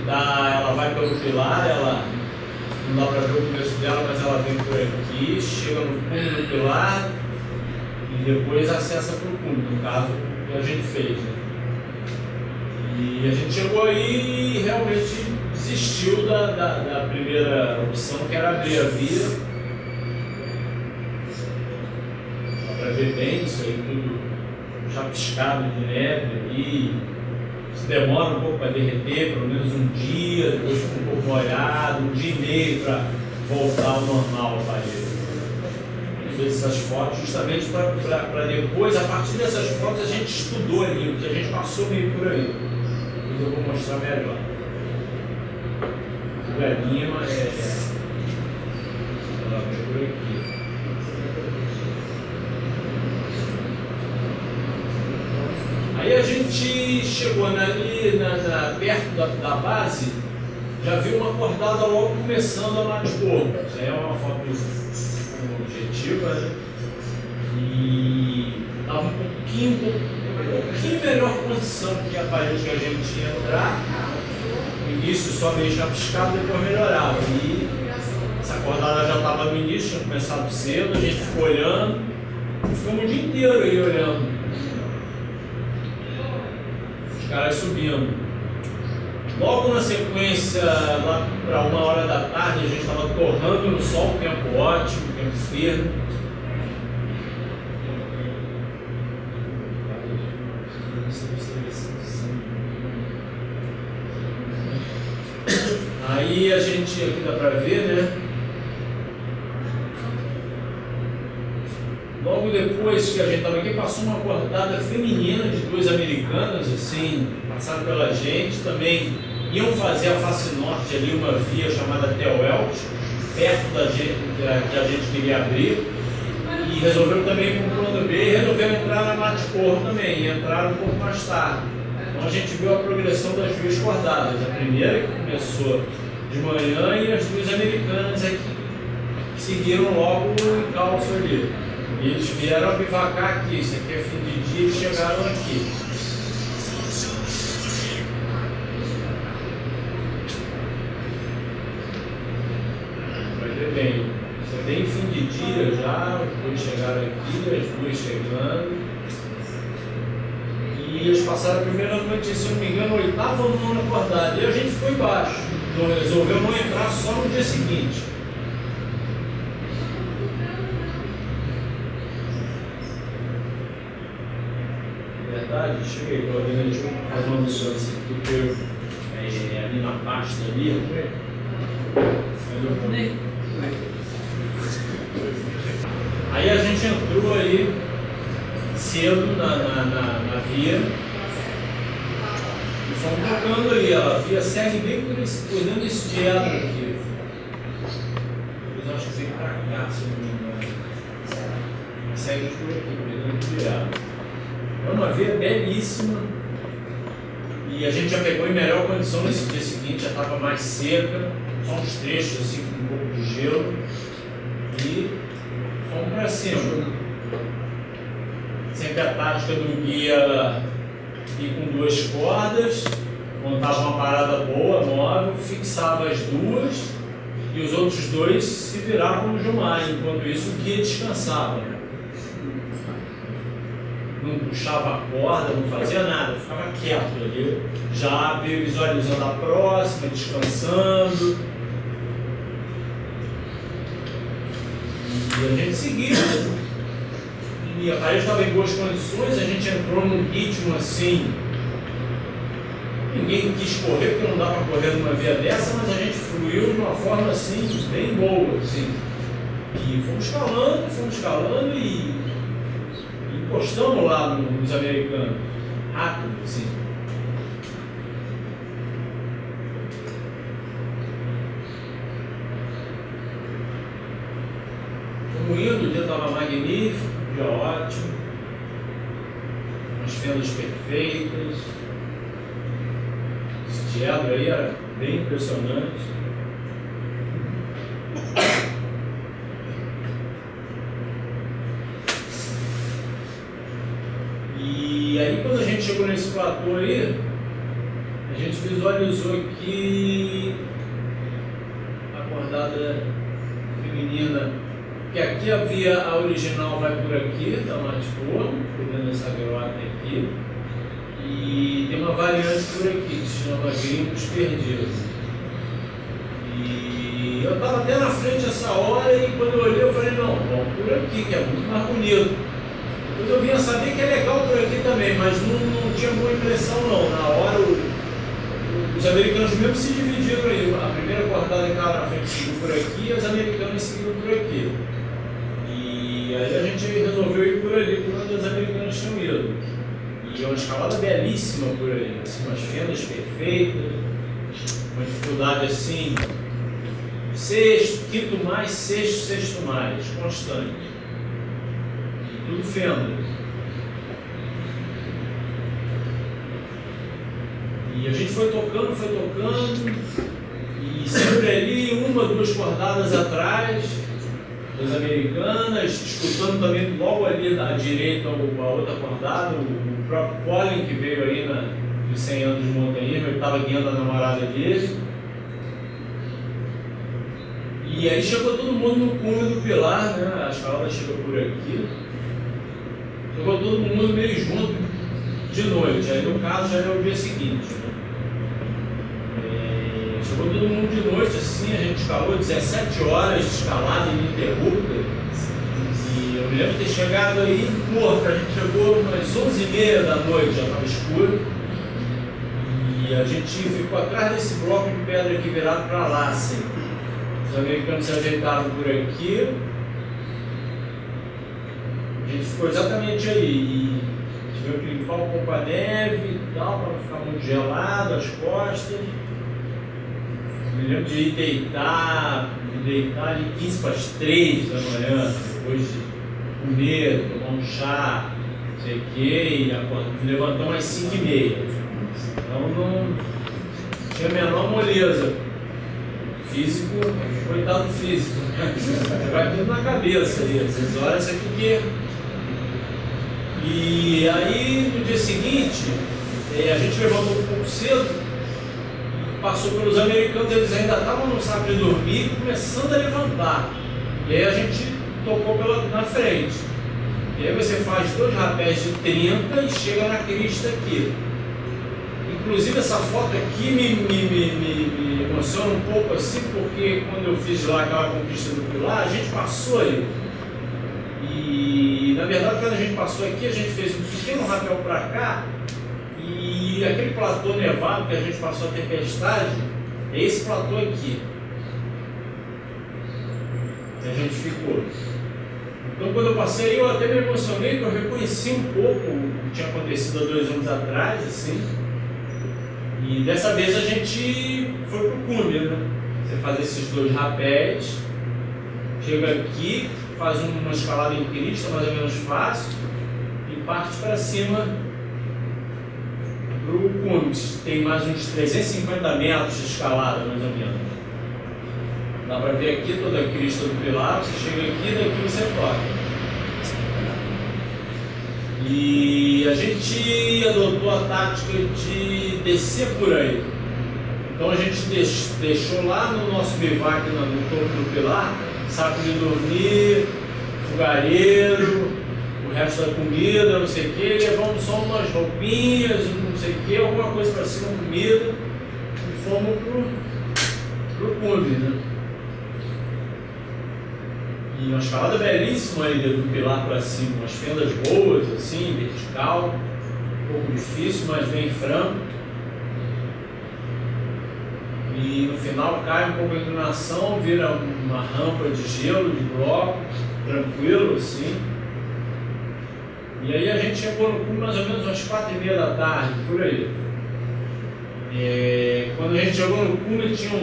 Ela vai pelo pilar, ela não dá para ver o começo dela, mas ela vem por aqui, chega no fundo do pilar e depois acessa para o fundo, no caso que a gente fez. Né? E a gente chegou aí e realmente desistiu da primeira opção, que era abrir a via. Dá para ver bem isso aí, tudo chapiscado de neve ali. Isso demora um pouco para derreter, pelo menos um dia, depois fica um pouco molhado, um dia e meio para voltar ao normal a parede. A gente fez essas fotos justamente para depois, a partir dessas fotos, a gente estudou ali, o que a gente passou meio por aí. Depois eu vou mostrar melhor. O galinha ela vem por aqui. Aí a gente chegou ali perto da base, já viu uma cordada logo começando a Mata Esporro. Isso aí é uma foto objetiva, né? E estava um pouquinho melhor condição que a parede que a gente ia entrar. No início só meio chapiscado, depois melhorava. E essa cordada já estava no início, tinha começado cedo, a gente ficou olhando, e ficamos o dia inteiro aí olhando. Caras subindo. Logo na sequência, lá para 1h da tarde, a gente estava torrando no sol, tempo ótimo, tempo firme. Aí a gente, aqui dá para ver, né? Logo depois que a gente estava aqui, passou uma cordada feminina de 2 americanas, assim, passaram pela gente, também iam fazer a face norte ali, uma via chamada Teowelt, perto da gente, que a gente queria abrir, e resolveram também ir para o plano B e resolveram entrar na Mata Esporro também, e entraram um pouco mais tarde. Então a gente viu a progressão das 2 cordadas, a primeira que começou de manhã e as 2 americanas aqui, que seguiram logo o encalço ali. E eles vieram bivacar aqui, isso aqui é fim de dia, eles chegaram aqui. Vai ver bem, isso é bem fim de dia já, os 2 chegaram aqui, as 2 chegando. E eles passaram a primeira noite, se eu não me engano, 8ª ou 9ª acordada. E a gente ficou embaixo, então resolveu não entrar só no dia seguinte. Cheguei, estou vendo, deixa eu fazer uma mudança aqui, porque eu ali na pasta ali, aí a gente entrou aí cedo na via e fomos tocando aí, a via segue bem por dentro desse diálogo aqui. Eu acho que tem pra cá, se não me engano. Segue por aqui, por dentro do diálogo. É uma via belíssima E a gente já pegou em melhor condição nesse dia seguinte, já estava mais seca, só uns trechos assim com um pouco de gelo. E fomos para cima. Sempre a tática do guia ir com 2 cordas, montava uma parada boa, móvel, fixava as 2 e os outros 2 se viravam no Jumar. Enquanto isso o guia descansava. Não puxava a corda, não fazia nada, ficava quieto ali, já visualizando a próxima, descansando. E a gente seguia. E a parede estava em boas condições, a gente entrou num ritmo assim. Ninguém quis correr, porque não dá para correr numa via dessa, mas a gente fluiu de uma forma assim, bem boa. Assim. E fomos escalando e encostamos lá nos americanos. Rápido, assim. Estamos indo, o dia estava magnífico, dia ótimo. Umas fendas perfeitas. Esse diabo aí era bem impressionante. E aí quando a gente chegou nesse platô aí, a gente visualizou aqui a cordada feminina, que aqui havia a original, vai por aqui, tá mais boa, dentro dessa grota aqui, e tem uma variante por aqui que se chama Gringos Perdidos. E eu estava até na frente essa hora e quando eu olhei eu falei, não, vamos por aqui, que é muito mais bonito. Depois eu vinha saber que é legal por aqui também, mas não tinha boa impressão não. Na hora os americanos mesmo se dividiram aí. A primeira cordada que estava na frente seguiu por aqui e os americanos seguiram por aqui. E aí a gente resolveu ir por ali, por onde os americanos tinham ido. E é uma escalada belíssima por ali, assim, umas fendas perfeitas, uma dificuldade assim, quinto mais, sexto mais, constante. Tudo fenda. E a gente foi tocando, e sempre ali, 1 ou 2 cordadas atrás das americanas, escutando também logo ali à direita a outra cordada, o próprio Colin que veio aí dos 100 anos de montanhismo, ele estava guiando a namorada dele. E aí chegou todo mundo no cume do Pilar, né? A escalada chegou por aqui. Chegou todo mundo meio junto de noite, aí no caso já era o dia seguinte. Né? Chegou todo mundo de noite assim, a gente escalou 17 horas de escalada ininterrupta. E eu me lembro de ter chegado aí morto, a gente chegou umas 11h30 da noite, já estava escuro. E a gente ficou atrás desse bloco de pedra aqui virado para lá, assim. Os americanos se ajeitaram por aqui. A gente ficou exatamente aí, e tivemos que limpar um pouco a neve e tal, para não ficar muito gelado, as costas. Me lembro de ir deitar ali 15 para as 3 da manhã, depois de comer, tomar um chá, não sei o quê, e me levantamos às 5h30. Então não tinha a menor moleza. Físico, coitado físico, vai tudo na cabeça ali, essas horas é porque. E aí no dia seguinte, a gente levantou um pouco cedo, passou pelos americanos, eles ainda estavam no saco de dormir, começando a levantar. E aí a gente tocou na frente. E aí você faz 2 rapés de 30 e chega na crista aqui. Inclusive essa foto aqui me emociona um pouco assim, porque quando eu fiz lá aquela conquista do Pilar, a gente passou aí. E na verdade quando a gente passou aqui, a gente fez um pequeno rapel para cá, e aquele platô nevado que a gente passou a tempestade, é esse platô aqui. E a gente ficou. Então quando eu passei, eu até me emocionei, porque eu reconheci um pouco o que tinha acontecido há 2 anos atrás, assim. E dessa vez a gente foi pro cume, né? Você faz esses 2 rapés, chega aqui, faz uma escalada em crista, mais ou menos fácil, e parte para cima pro Cumes tem mais uns 350 metros de escalada, mais ou menos. Dá para ver aqui toda a crista do Pilar, você chega aqui e daqui você toca. E a gente adotou a tática de descer por aí. Então a gente deixou lá no nosso bivac, no topo do Pilar, saco de dormir, fogareiro, o resto da comida, não sei o que, levamos só umas roupinhas, não sei o que, alguma coisa para cima, comida, e fomos pro Cume, né? E uma escalada belíssima aí do Pilar para cima, umas fendas boas, assim, vertical, um pouco difícil, mas bem franco. E no final cai um pouco a inclinação, vira uma rampa de gelo, de bloco, tranquilo assim. E aí a gente chegou no Cume mais ou menos às 4h30 da tarde, por aí. Quando a gente chegou no Cume, tinham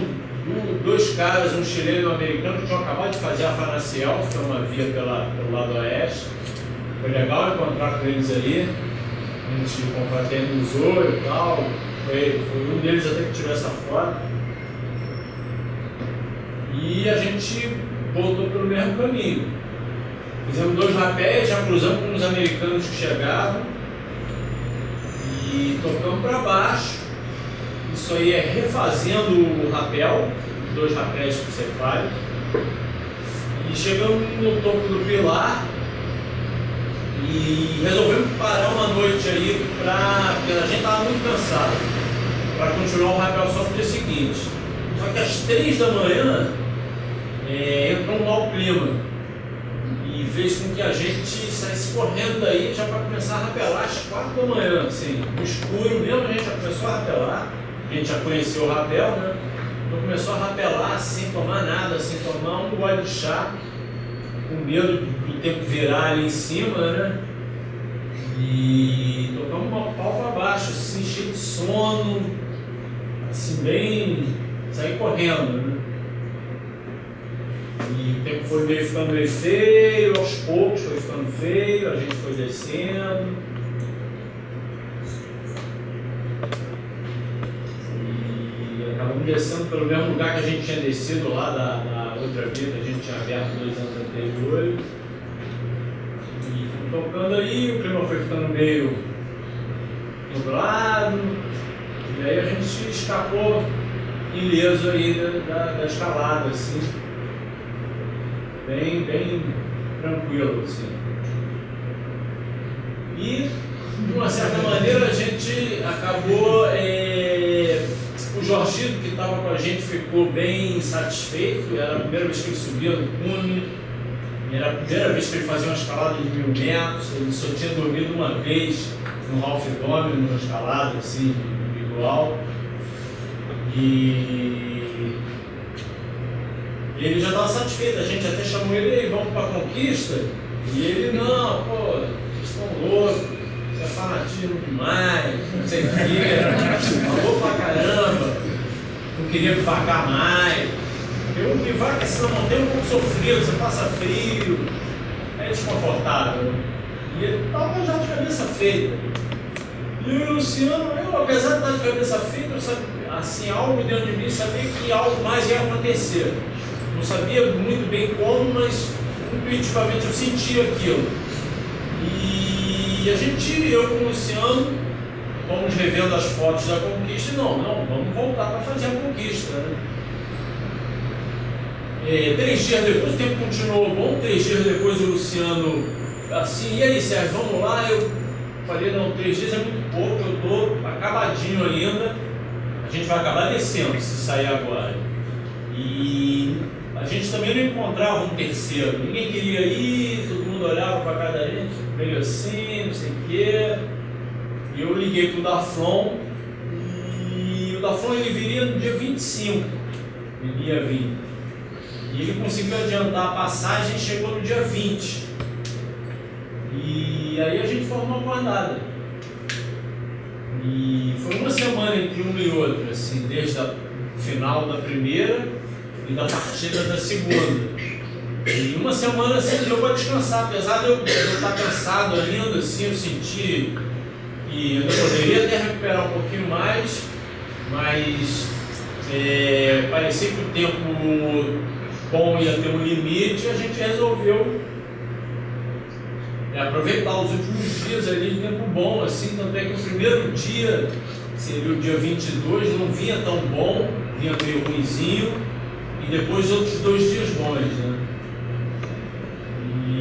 dois caras, um chileno e um americano, que tinham acabado de fazer a Fanaciel, que é uma via pelo lado oeste. Foi legal encontrar com eles ali, a gente confraternizou e tal. Foi um deles até que tirou essa foto. E a gente voltou pelo mesmo caminho. Fizemos 2 rapéis, já cruzamos com os americanos que chegavam e tocamos para baixo. Isso aí é refazendo o rapel, 2 rapéis que você faz. E chegamos no topo do Pilar e resolvemos parar uma noite aí, porque a gente estava muito cansado, para continuar o rapel só no dia seguinte. Só que às 3 da manhã entrou um mau clima e fez com que a gente saísse correndo daí já para começar a rapelar às 4 da manhã, assim, no escuro mesmo. A gente já começou a rapelar. A gente já conheceu o rapel, né? Então começou a rapelar sem tomar nada, sem tomar um gole de chá, com medo do tempo virar ali em cima, né? E tocamos uma pau para baixo, assim, cheio de sono, assim, bem. Saí correndo, né? E o tempo foi ficando meio feio, aos poucos foi ficando feio, a gente foi descendo. Acabamos descendo pelo mesmo lugar que a gente tinha descido lá da outra via que a gente tinha aberto 2 anos anteriores. E fomos tocando aí, o clima foi ficando meio nublado, e aí a gente escapou ileso aí da escalada, assim, bem tranquilo, assim. E de uma certa maneira a gente acabou. O Jorgito, que estava com a gente, ficou bem satisfeito. Era a primeira vez que ele subia no Cume, era a primeira vez que ele fazia uma escalada de 1000 metros. Ele só tinha dormido uma vez no Half Dome, numa escalada assim, individual. E ele já estava satisfeito. A gente até chamou ele, vamos para a conquista. E ele, não, pô, vocês estão loucos. É fanatismo demais, não sei o que, falou pra caramba, não queria bivacar mais. Eu bivaco assim na montanha é um pouco sofrido, você passa frio, é desconfortável. E ele estava já de cabeça feita. E o Luciano, apesar de estar de cabeça feita, eu sabia, assim, algo dentro de mim sabia que algo mais ia acontecer. Não sabia muito bem como, mas intuitivamente eu sentia aquilo. E a gente, eu com o Luciano, vamos revendo as fotos da conquista e não, vamos voltar para fazer a conquista, né? 3 dias depois, o tempo continuou bom. 3 dias depois o Luciano, assim, e aí Sérgio, vamos lá? Eu falei, não, 3 dias é muito pouco, eu estou acabadinho ainda, a gente vai acabar descendo se sair agora. E a gente também não encontrava um terceiro, ninguém queria ir, todo mundo olhava para cada gente, meio assim, não sei o quê. E eu liguei para o Daflon, e o Daflon ele viria no dia 25, ele ia vir. E ele conseguiu adiantar a passagem e chegou no dia 20. E aí a gente formou uma guardada. E foi uma semana entre um e outro, assim, desde o final da primeira e da partida da segunda. E uma semana assim deu para descansar, apesar de eu estar cansado ainda, assim, eu senti que eu poderia até recuperar um pouquinho mais, mas parecia que o tempo bom ia ter um limite e a gente resolveu aproveitar os últimos dias ali de tempo bom, assim, tanto é que o primeiro dia, seria o dia 22, não vinha tão bom, vinha meio ruinzinho, e depois outros 2 dias bons, né?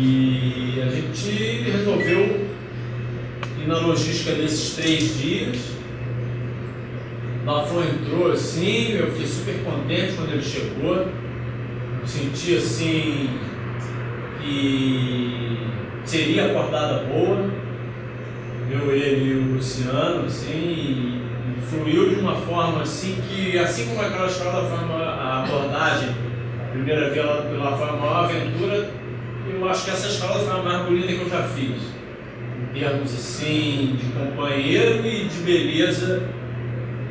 E a gente resolveu ir na logística desses 3 dias. Lafon entrou assim, eu fiquei super contente quando ele chegou, eu senti assim que seria a acordada boa, ele e o Luciano, assim, e fluiu de uma forma assim que, assim como aquela escola foi a abordagem, a primeira vez lá foi a maior aventura, eu acho que essa escola foi a mais bonita que eu já fiz, em termos assim de companheiro e de beleza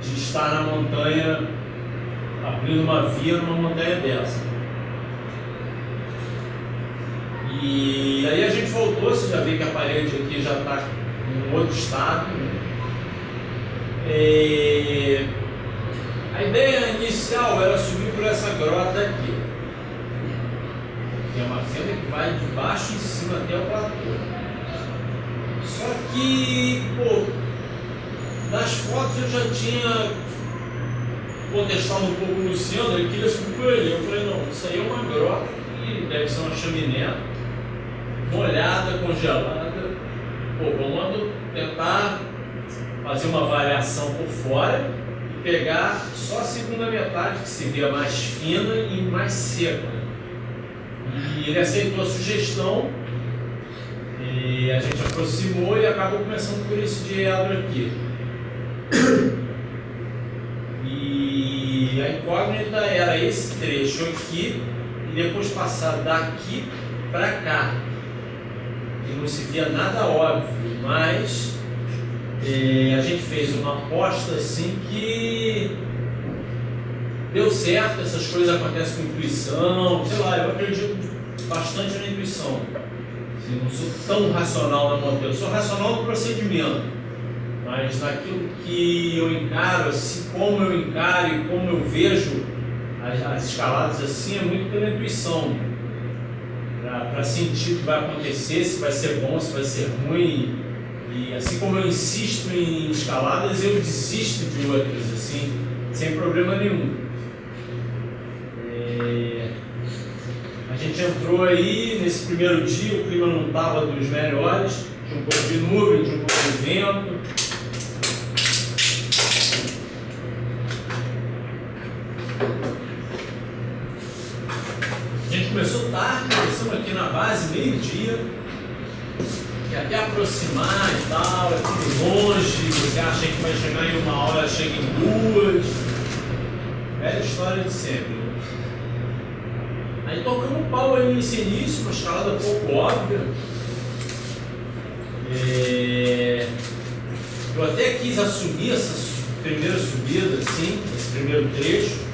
de estar na montanha, abrindo uma via numa montanha dessa. E aí a gente voltou, você já vê que a parede aqui já está em outro estado. A ideia inicial era subir por essa grota aqui, que é uma fenda que vai de baixo em cima até o platô. Só que, nas fotos eu já tinha contestado um pouco o Luciano, ele queria subir por ele. Eu falei, não, isso aí é uma grota que deve ser uma chaminé molhada, congelada. Vamos tentar fazer uma variação por fora e pegar só a segunda metade, que seria mais fina e mais seca. E ele aceitou a sugestão e a gente aproximou e acabou começando por esse diedro aqui. E a incógnita era esse trecho aqui e depois passar daqui para cá. E não se via nada óbvio, mas a gente fez uma aposta assim que deu certo. Essas coisas acontecem com intuição, sei lá, eu acredito bastante na intuição. Assim, não sou tão racional na montanha, eu sou racional no procedimento, mas naquilo que eu encaro, assim, como eu encaro e como eu vejo as escaladas assim, é muito pela intuição. Para sentir o que vai acontecer, se vai ser bom, se vai ser ruim. E assim como eu insisto em escaladas, eu desisto de outras, assim, sem problema nenhum. A gente entrou aí, nesse primeiro dia, o clima não estava dos melhores, tinha um pouco de nuvem, tinha um pouco de vento. A gente começou tarde, começamos aqui na base, meio-dia, que até aproximar e tal, é tudo longe, você acha que vai chegar em 1 hora, chega em 2, velha história de sempre. Aí tocamos o pau aí nesse início, uma escalada pouco óbvia. Eu até quis assumir essa primeira subida, assim, esse primeiro trecho.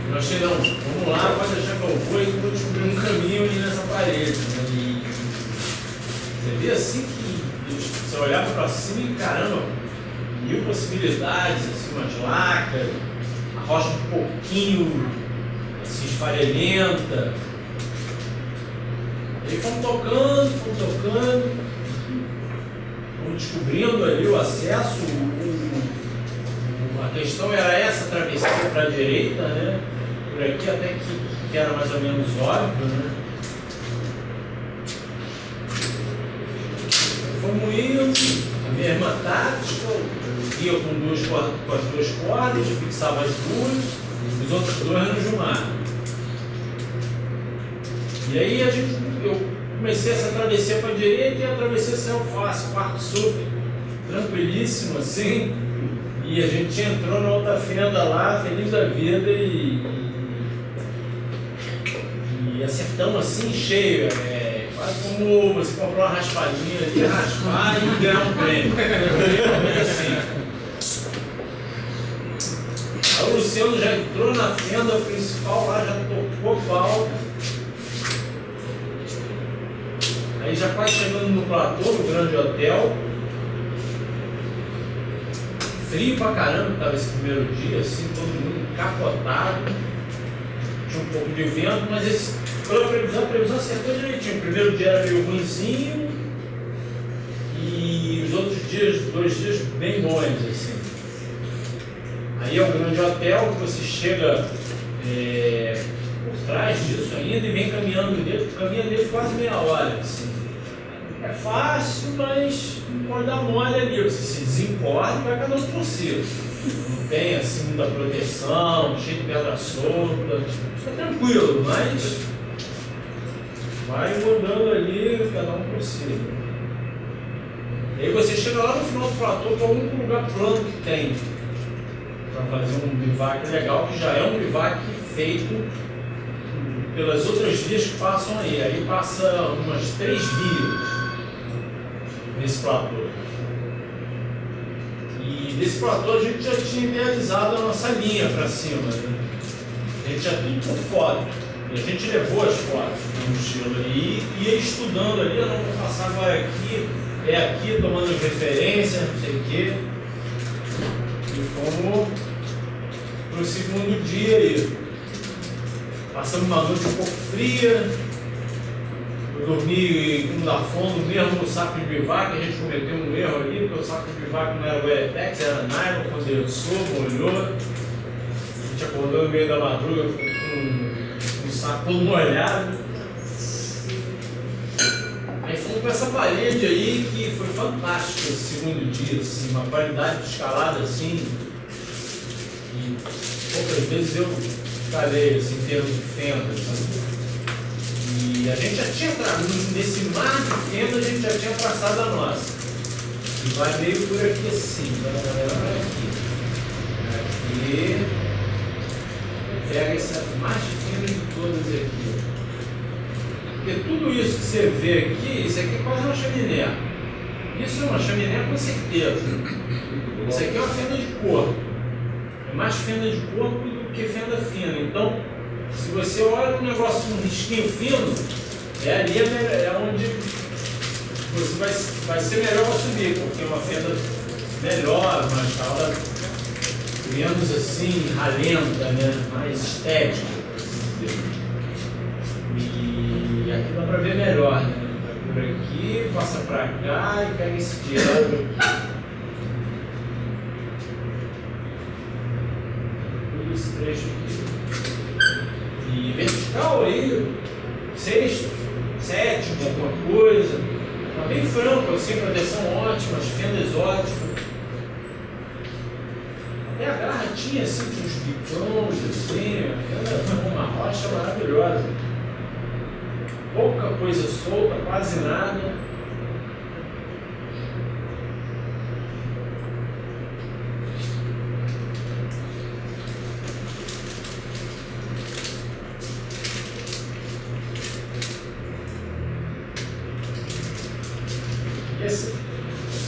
Eu achei, não, vamos lá, pode deixar que eu vou e vou descobrir um caminho ali nessa parede. E você vê assim que você olhava para cima e caramba, 1000 possibilidades, assim, umas lacas, a rocha um pouquinho assim, esfarelenta. Aí fomos tocando, fomos descobrindo ali o acesso. A questão era essa, travessia para a direita, né? Por aqui até que era mais ou menos óbvio, né? Fomos indo, a mesma tática, ia com as 2 cordas, fixava as 2, os outros 2 no Jumar. E aí eu comecei essa travessia para a direita e a travessia saiu fácil, quarto super, tranquilíssimo assim. E a gente entrou na outra fenda lá, feliz da vida e acertamos assim cheio, quase como você comprou uma raspadinha ali, raspar e ganhar um prêmio. Assim. Aí o Luciano já entrou na fenda principal lá, já tocou pau. Aí já quase chegando no platô, no grande hotel, frio pra caramba que tava esse primeiro dia, assim, todo mundo encapotado. Tinha um pouco de vento, mas pela previsão, a previsão acertou direitinho. O primeiro dia era meio ruimzinho e os outros dias, 2 dias bem bons, assim. Aí é um grande hotel que você chega por trás disso ainda e vem caminhando dele, caminha dele quase meia hora, assim. É fácil, mas não pode dar mole ali, você se desencorda e vai cada um por si. Não tem assim muita proteção, cheio de pedra solta, é tranquilo, mas vai rodando ali, cada um por si. E aí você chega lá no final do platô, que é o único lugar plano que tem para fazer um bivac legal, que já é um bivac feito pelas outras vias que passam aí. Aí passa umas 3 vias nesse platô. E desse platô a gente já tinha idealizado a nossa linha para cima, né? A gente já tudo por foto. E a gente levou as fotos na mochila e ia estudando ali, eu não vou passar agora aqui, aqui, tomando referência, não sei o quê. E fomos para o segundo dia aí. Passamos uma noite um pouco fria. Eu dormi com da fundo mesmo no saco de bivac, a gente cometeu um erro ali, porque o saco de bivac não era Weretex, era nylon, condensou, molhou. A gente acordou no meio da madruga com o saco todo molhado. Aí fomos para essa parede aí que foi fantástica esse segundo dia, assim, uma qualidade de escalada assim. E poucas vezes eu escalei assim, em termos de fenda, sabe? E a gente já tinha, nesse mar de fenda, a gente já tinha traçado a nossa. E vai meio por aqui assim, vai aqui. Aqui. Pega essa mais fina de todas aqui. Porque tudo isso que você vê aqui, isso aqui é quase uma chaminé. Isso é uma chaminé com certeza. Isso aqui é uma fenda de corpo. É mais fenda de corpo do que fenda fina. Então, se você olha um negócio com um risquinho fino, ali é onde você vai ser melhor para subir, porque é uma fenda melhor, uma escala menos assim, ralenta, né? Mais estética, por assim dizer. E aqui dá para ver melhor, né? Vai por aqui, passa para cá e pega esse diâmetro aqui. Todo esse trecho aqui. E vertical aí, 6º, 7º, alguma coisa. Tá bem franco, assim, proteção ótima, as fendas ótimas. Até a garra tinha assim, uns bicões, assim, uma rocha maravilhosa. Pouca coisa solta, quase nada.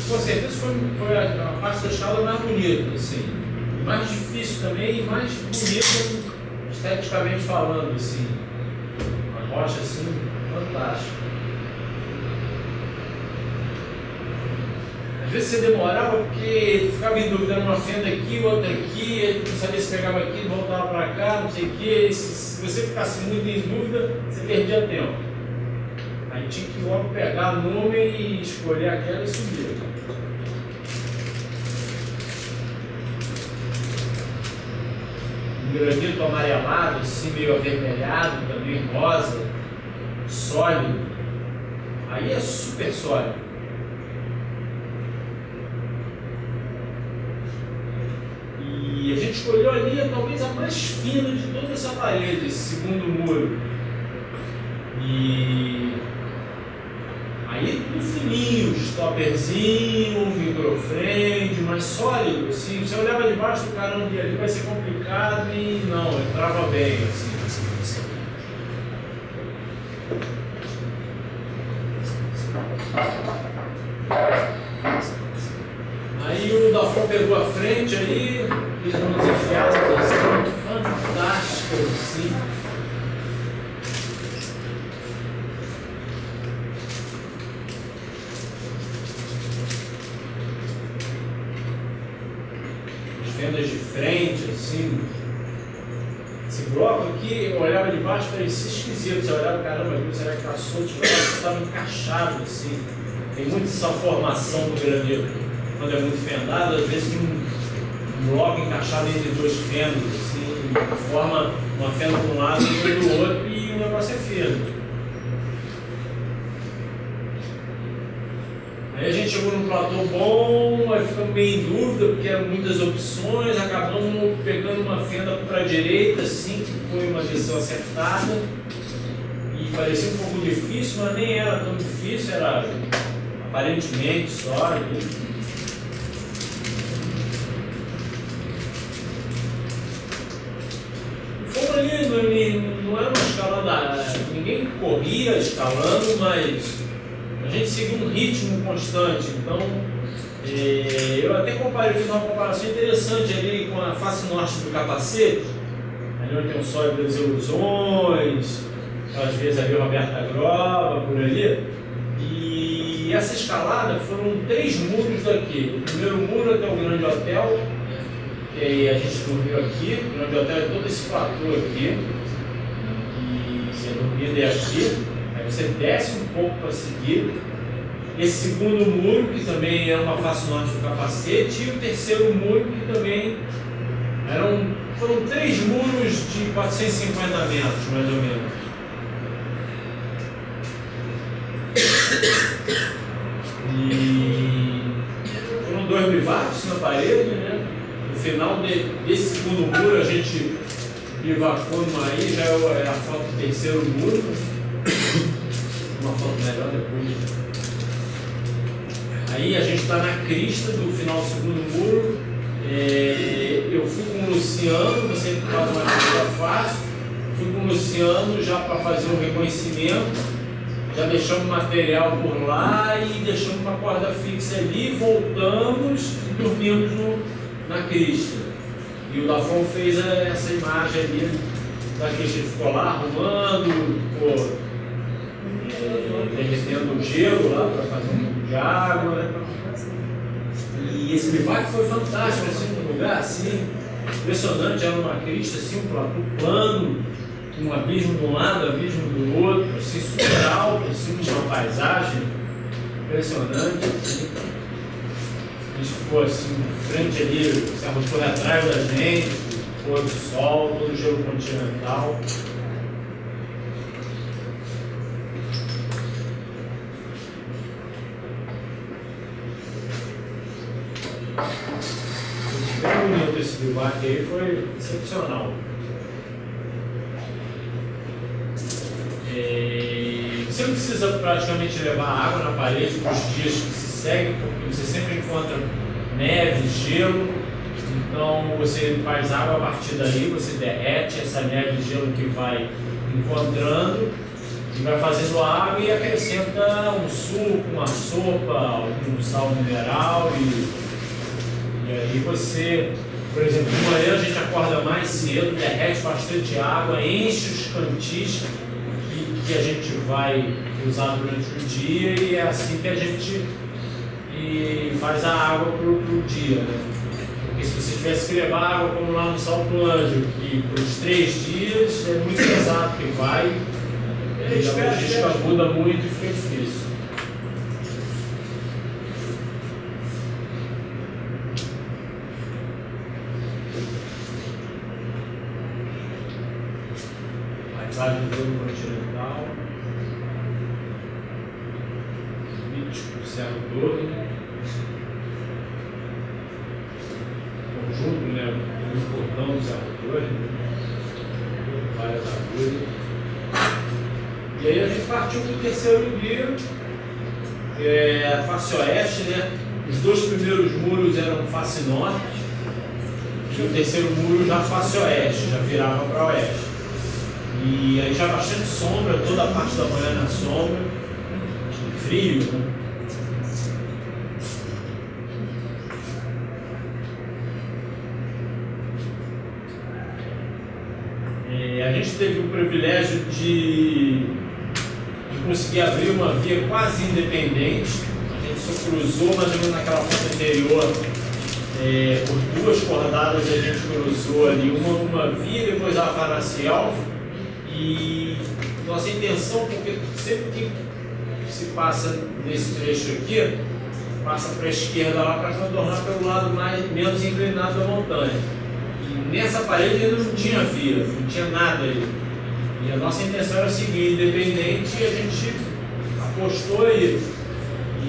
Com certeza foi a parte da escala mais bonita, assim. Mais difícil também e mais bonita esteticamente falando, assim. Uma rocha assim, fantástica. Às vezes você demorava porque ficava em dúvida numa fenda aqui, outra aqui, não sabia se pegava aqui, voltava para cá, não sei o quê. Se você ficasse muito em dúvida, você perdia tempo. Aí tinha que logo pegar o número e escolher aquela e subir. Um granito amarelado, assim meio avermelhado, também rosa, sólido. Aí é super sólido. E a gente escolheu ali talvez a mais fina de toda essa parede, esse segundo muro. E aí tudo fininho, stopperzinho, microframe, mais sólido, assim. Você olhava de baixo do caramba ali, vai ser complicado e não, entrava bem, assim. Aí o Dafon pegou a frente ali, fez umas enfiadas assim, fantásticas, assim. fendas de frente, assim. Esse bloco aqui, eu olhava de baixo, parecia esquisito. Você olhava, caramba, será que está solto? Eu achava que estava encaixado, assim. Tem muita essa formação do granito. Quando é muito fendado, às vezes tem um bloco encaixado entre dois fendas, assim, forma uma fenda de um lado e do outro, e o negócio é firme. Aí a gente chegou num platô bom, aí ficamos meio em dúvida, porque eram muitas opções, acabamos pegando uma fenda para a direita, assim, que foi uma decisão acertada, e parecia um pouco difícil, mas nem era tão difícil, era aparentemente só. Fomos ali, não era uma escalada, ninguém corria escalando, mas a gente seguiu um ritmo constante. Então, eu até fiz uma comparação interessante ali com a face norte do capacete, ali onde tem o Sólido das Ilusões, às vezes ali o Roberta Grova, por ali. E essa escalada foram 3 muros daqui. O primeiro muro até o Grande Hotel, que aí a gente dormiu aqui. O Grande Hotel é todo esse platô aqui. E você dormia aqui. Aí você desce um pouco para seguir. Esse segundo muro, que também é uma face norte do capacete, e o terceiro muro, que também foram 3 muros de 450 metros, mais ou menos. E foram 2 bivacs na parede, né? No final desse segundo muro, a gente bivacou numa aí, já é a foto do terceiro muro. Uma foto melhor depois. Aí a gente está na crista do final do segundo muro. Eu fui com o Luciano, você faz uma coisa fácil. Fui com o Luciano já para fazer um reconhecimento. Já deixamos material por lá e deixamos uma corda fixa ali, voltamos e dormimos na crista. E o Lafon fez essa imagem ali da crista, ele ficou lá arrumando, ficou derretendo o gelo lá para fazer um pouco de água. E esse bivac foi fantástico, assim, um lugar assim, impressionante, era uma crista, assim, um platô plano, um abismo de um lado, abismo do outro, assim, super alto, assim, uma paisagem impressionante, assim. A gente ficou assim, frente ali, se arrostou atrás da gente, o pôr do sol, todo o gelo continental. Bem bonito esse bivac aí, foi excepcional. Você não precisa praticamente levar água na parede nos dias que se seguem, porque você sempre encontra neve, gelo. Então você faz água a partir dali, você derrete essa neve e gelo que vai encontrando e vai fazendo água e acrescenta um suco, uma sopa, um sal mineral e aí você, por exemplo, de manhã a gente acorda mais cedo, derrete bastante água, enche os cantis que a gente vai usar durante o dia e é assim que a gente faz a água para o dia, né? Porque se você tivesse que levar água como lá no Salto Anjo, que para os 3 dias é muito pesado, que vai, a logística muda muito e fica difícil. Paisagem do Globo Continental, mítico, céu todo, conjunto, né? Um cordão dos arredores, várias agulhas. E aí a gente partiu para o terceiro dia, face oeste, né? Os 2 primeiros muros eram face norte, e o terceiro muro já face oeste, já virava para oeste. E aí já bastante sombra, toda a parte da manhã na sombra, frio, né? A gente teve o privilégio de conseguir abrir uma via quase independente. A gente só cruzou mais ou menos naquela ponta anterior por 2 cordadas a gente cruzou ali, uma via, depois a Faracial, e nossa intenção, porque sempre que se passa nesse trecho aqui, passa para a esquerda lá para contornar pelo lado menos inclinado da montanha. E nessa parede ainda não tinha via, não tinha nada ali. E a nossa intenção era seguir independente, e a gente apostou aí.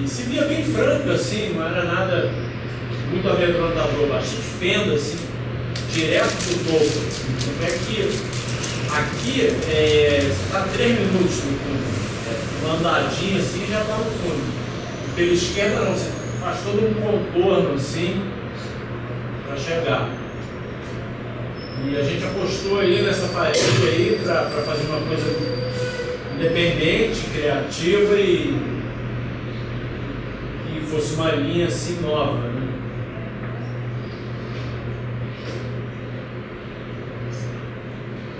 E se via bem franco assim, não era nada muito amedrontador, bastante fenda assim, direto do topo. Como é que aqui você está 3 minutos no fundo, uma andadinha assim já está no fundo. Pela esquerda não, você faz todo um contorno assim para chegar. E a gente apostou aí nessa parede aí para fazer uma coisa independente, criativa e fosse uma linha assim nova, né?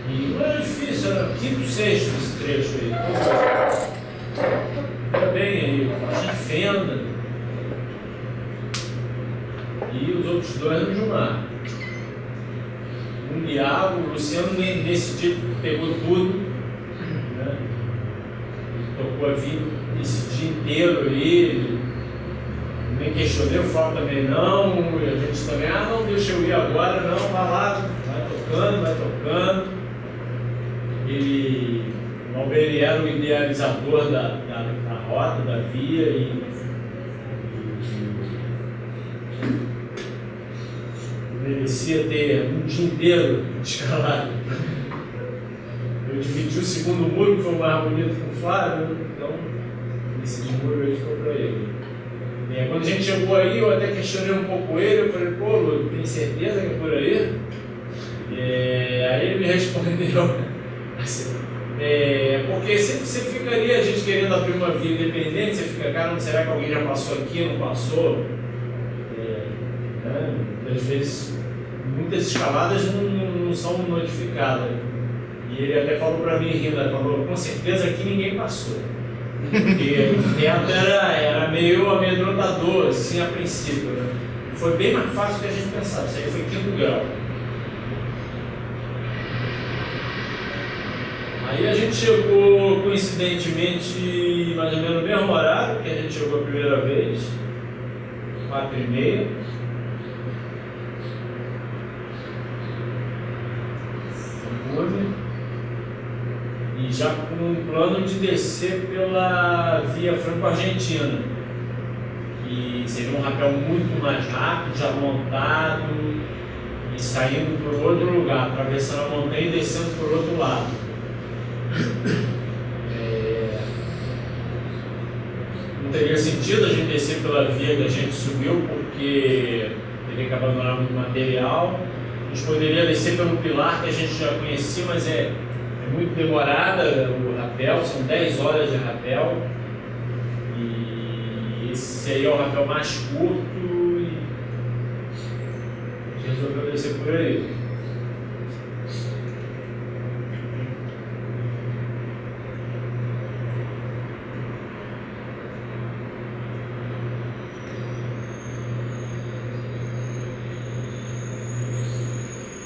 E não era difícil, era 5º, 6º esse trecho aí. Era bem aí, bastante fenda. E os outros 2 no Jumar. Um guiava, o Luciano nesse dia pegou tudo, né? Tocou a vida esse dia inteiro aí. Nem questionei o Fábio também não, e a gente também, não, deixa eu ir agora, não, vai lá, vai tocando. O Alberi era o idealizador da rota, da via, e merecia ter um dia inteiro de escalada. Eu dividi o segundo muro, que foi o mais bonito com o Flávio, então esse muro aí ficou para ele. Quando a gente chegou aí, eu até questionei um pouco ele, eu falei, pô, Lu, tem certeza que é por aí? Aí ele me respondeu assim, porque sempre você ficaria, a gente querendo abrir uma via independente, você fica, cara, será que alguém já passou aqui, não passou? Né? Às vezes, muitas escaladas não são notificadas. E ele até falou para mim, rindo, ele falou, com certeza aqui ninguém passou. Porque o teto era meio amedrontador, assim, a princípio, né? Foi bem mais fácil do que a gente pensava, isso aí foi 5º grau. Aí a gente chegou, coincidentemente, mais ou menos no mesmo horário que a gente chegou a primeira vez, 4h30. E já com um plano de descer pela via franco-argentina, que seria um rapel muito mais rápido, já montado, e saindo por outro lugar, atravessando a montanha e descendo por outro lado. Não teria sentido a gente descer pela via que a gente subiu, porque teria que abandonar muito material. A gente poderia descer pelo pilar que a gente já conhecia, mas é muito demorada o rapel, são 10 horas de rapel, e esse seria o rapel mais curto, e a gente resolveu descer por aí.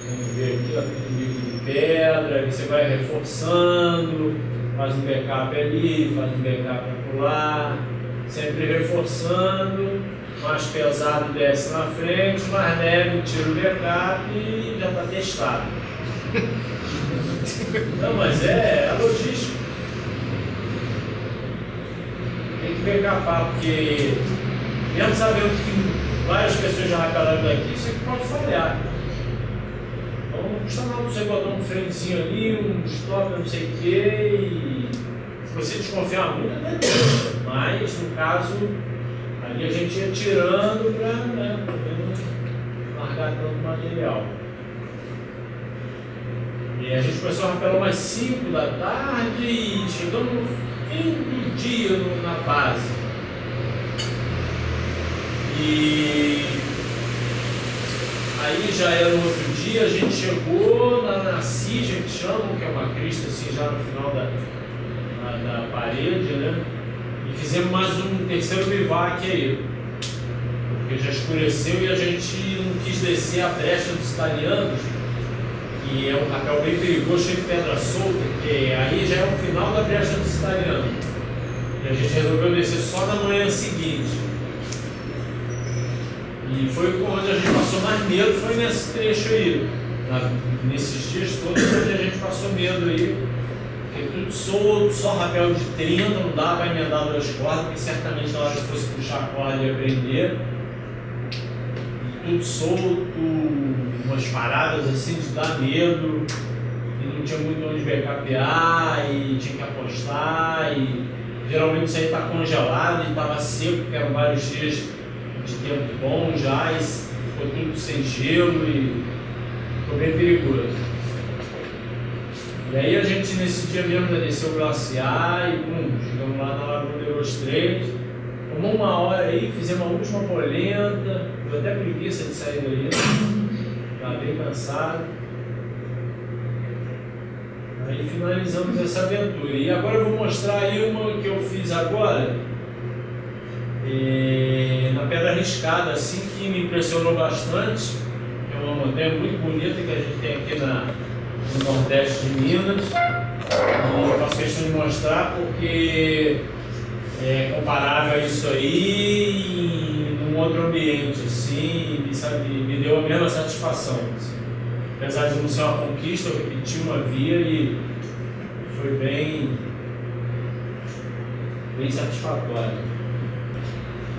Vamos ver aqui, ó, tem um bico de pedra, aí você vai reforçando, faz um backup ali, faz um backup lá, sempre reforçando, mais pesado desce na frente, mais leve tira o backup e já está testado. Não, mas é a logística. Tem que backupar, porque mesmo sabendo que várias pessoas já rapelaram daqui, isso aqui pode falhar. Não custa nada você botar um freiozinho ali, um stop, não sei o que, e se você desconfiar muito, até tem. Mas no caso, ali a gente ia tirando para não largar tanto material. E a gente começou a rapelar umas 5 da tarde e chegamos no fim do dia na base. E aí já era no outro dia, a gente chegou na Cija, que chamam, que é uma crista assim já no final da parede, né? E fizemos mais um terceiro bivac aí. porque já escureceu e a gente não quis descer a brecha dos italianos, que é um rapel bem perigoso, cheio de pedra solta, que aí já é o final da brecha dos italianos. E a gente resolveu descer só na manhã seguinte. E foi onde a gente passou mais medo, foi nesse trecho aí. Nesses dias todos onde a gente passou medo aí. Porque tudo solto, só rapel de 30, não dá para emendar 2 cordas, porque certamente na hora que fosse puxar a corda ia prender. E tudo solto, umas paradas assim de dar medo, e não tinha muito onde backupear, e tinha que apostar, e geralmente isso aí está congelado e estava seco, porque eram vários dias de tempo bom já, e ficou tudo sem gelo e ficou bem perigoso. E aí a gente nesse dia mesmo já desceu o glaciar e chegamos lá na Lagoa de Los Três, tomou 1 hora aí, fizemos a última polenta, deu até preguiça de sair daí, estava bem cansado. Aí finalizamos essa aventura. E agora eu vou mostrar aí uma que eu fiz agora, na Pedra Arriscada, assim, que me impressionou bastante. É uma montanha muito bonita que a gente tem aqui no Nordeste de Minas. E eu faço questão de mostrar porque é comparável a isso aí e num outro ambiente, assim, me deu a mesma satisfação. Assim. Apesar de não ser uma conquista, eu repeti uma via e foi bem satisfatório.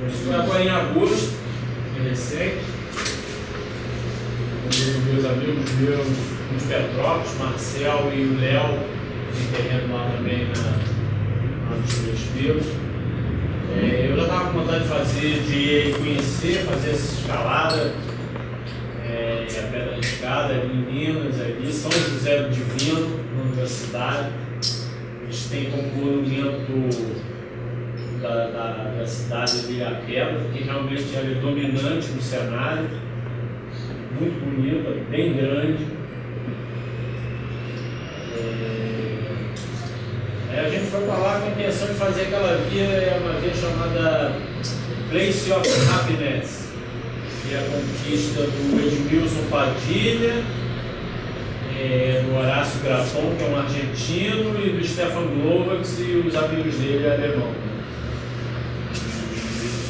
Isso foi agora em agosto, recente, com meus amigos meus de Petrópolis, Marcel e o Léo, tem terreno lá também lá nos Três Picos. Eu já estava com vontade de fazer, de ir conhecer, fazer essa escalada, a Pedra Arriscada, ali em Minas, ali, São José do Divino, nome da cidade. A gente tem como monumento da cidade ali a pedra, que realmente ela é dominante no cenário, muito bonita, bem grande. A gente foi para lá com a intenção de fazer aquela via, uma via chamada Place of Happiness, que é a conquista do Edmilson Padilha, do Horácio Grafon, que é um argentino, e do Stefan Glovax e os amigos dele alemão.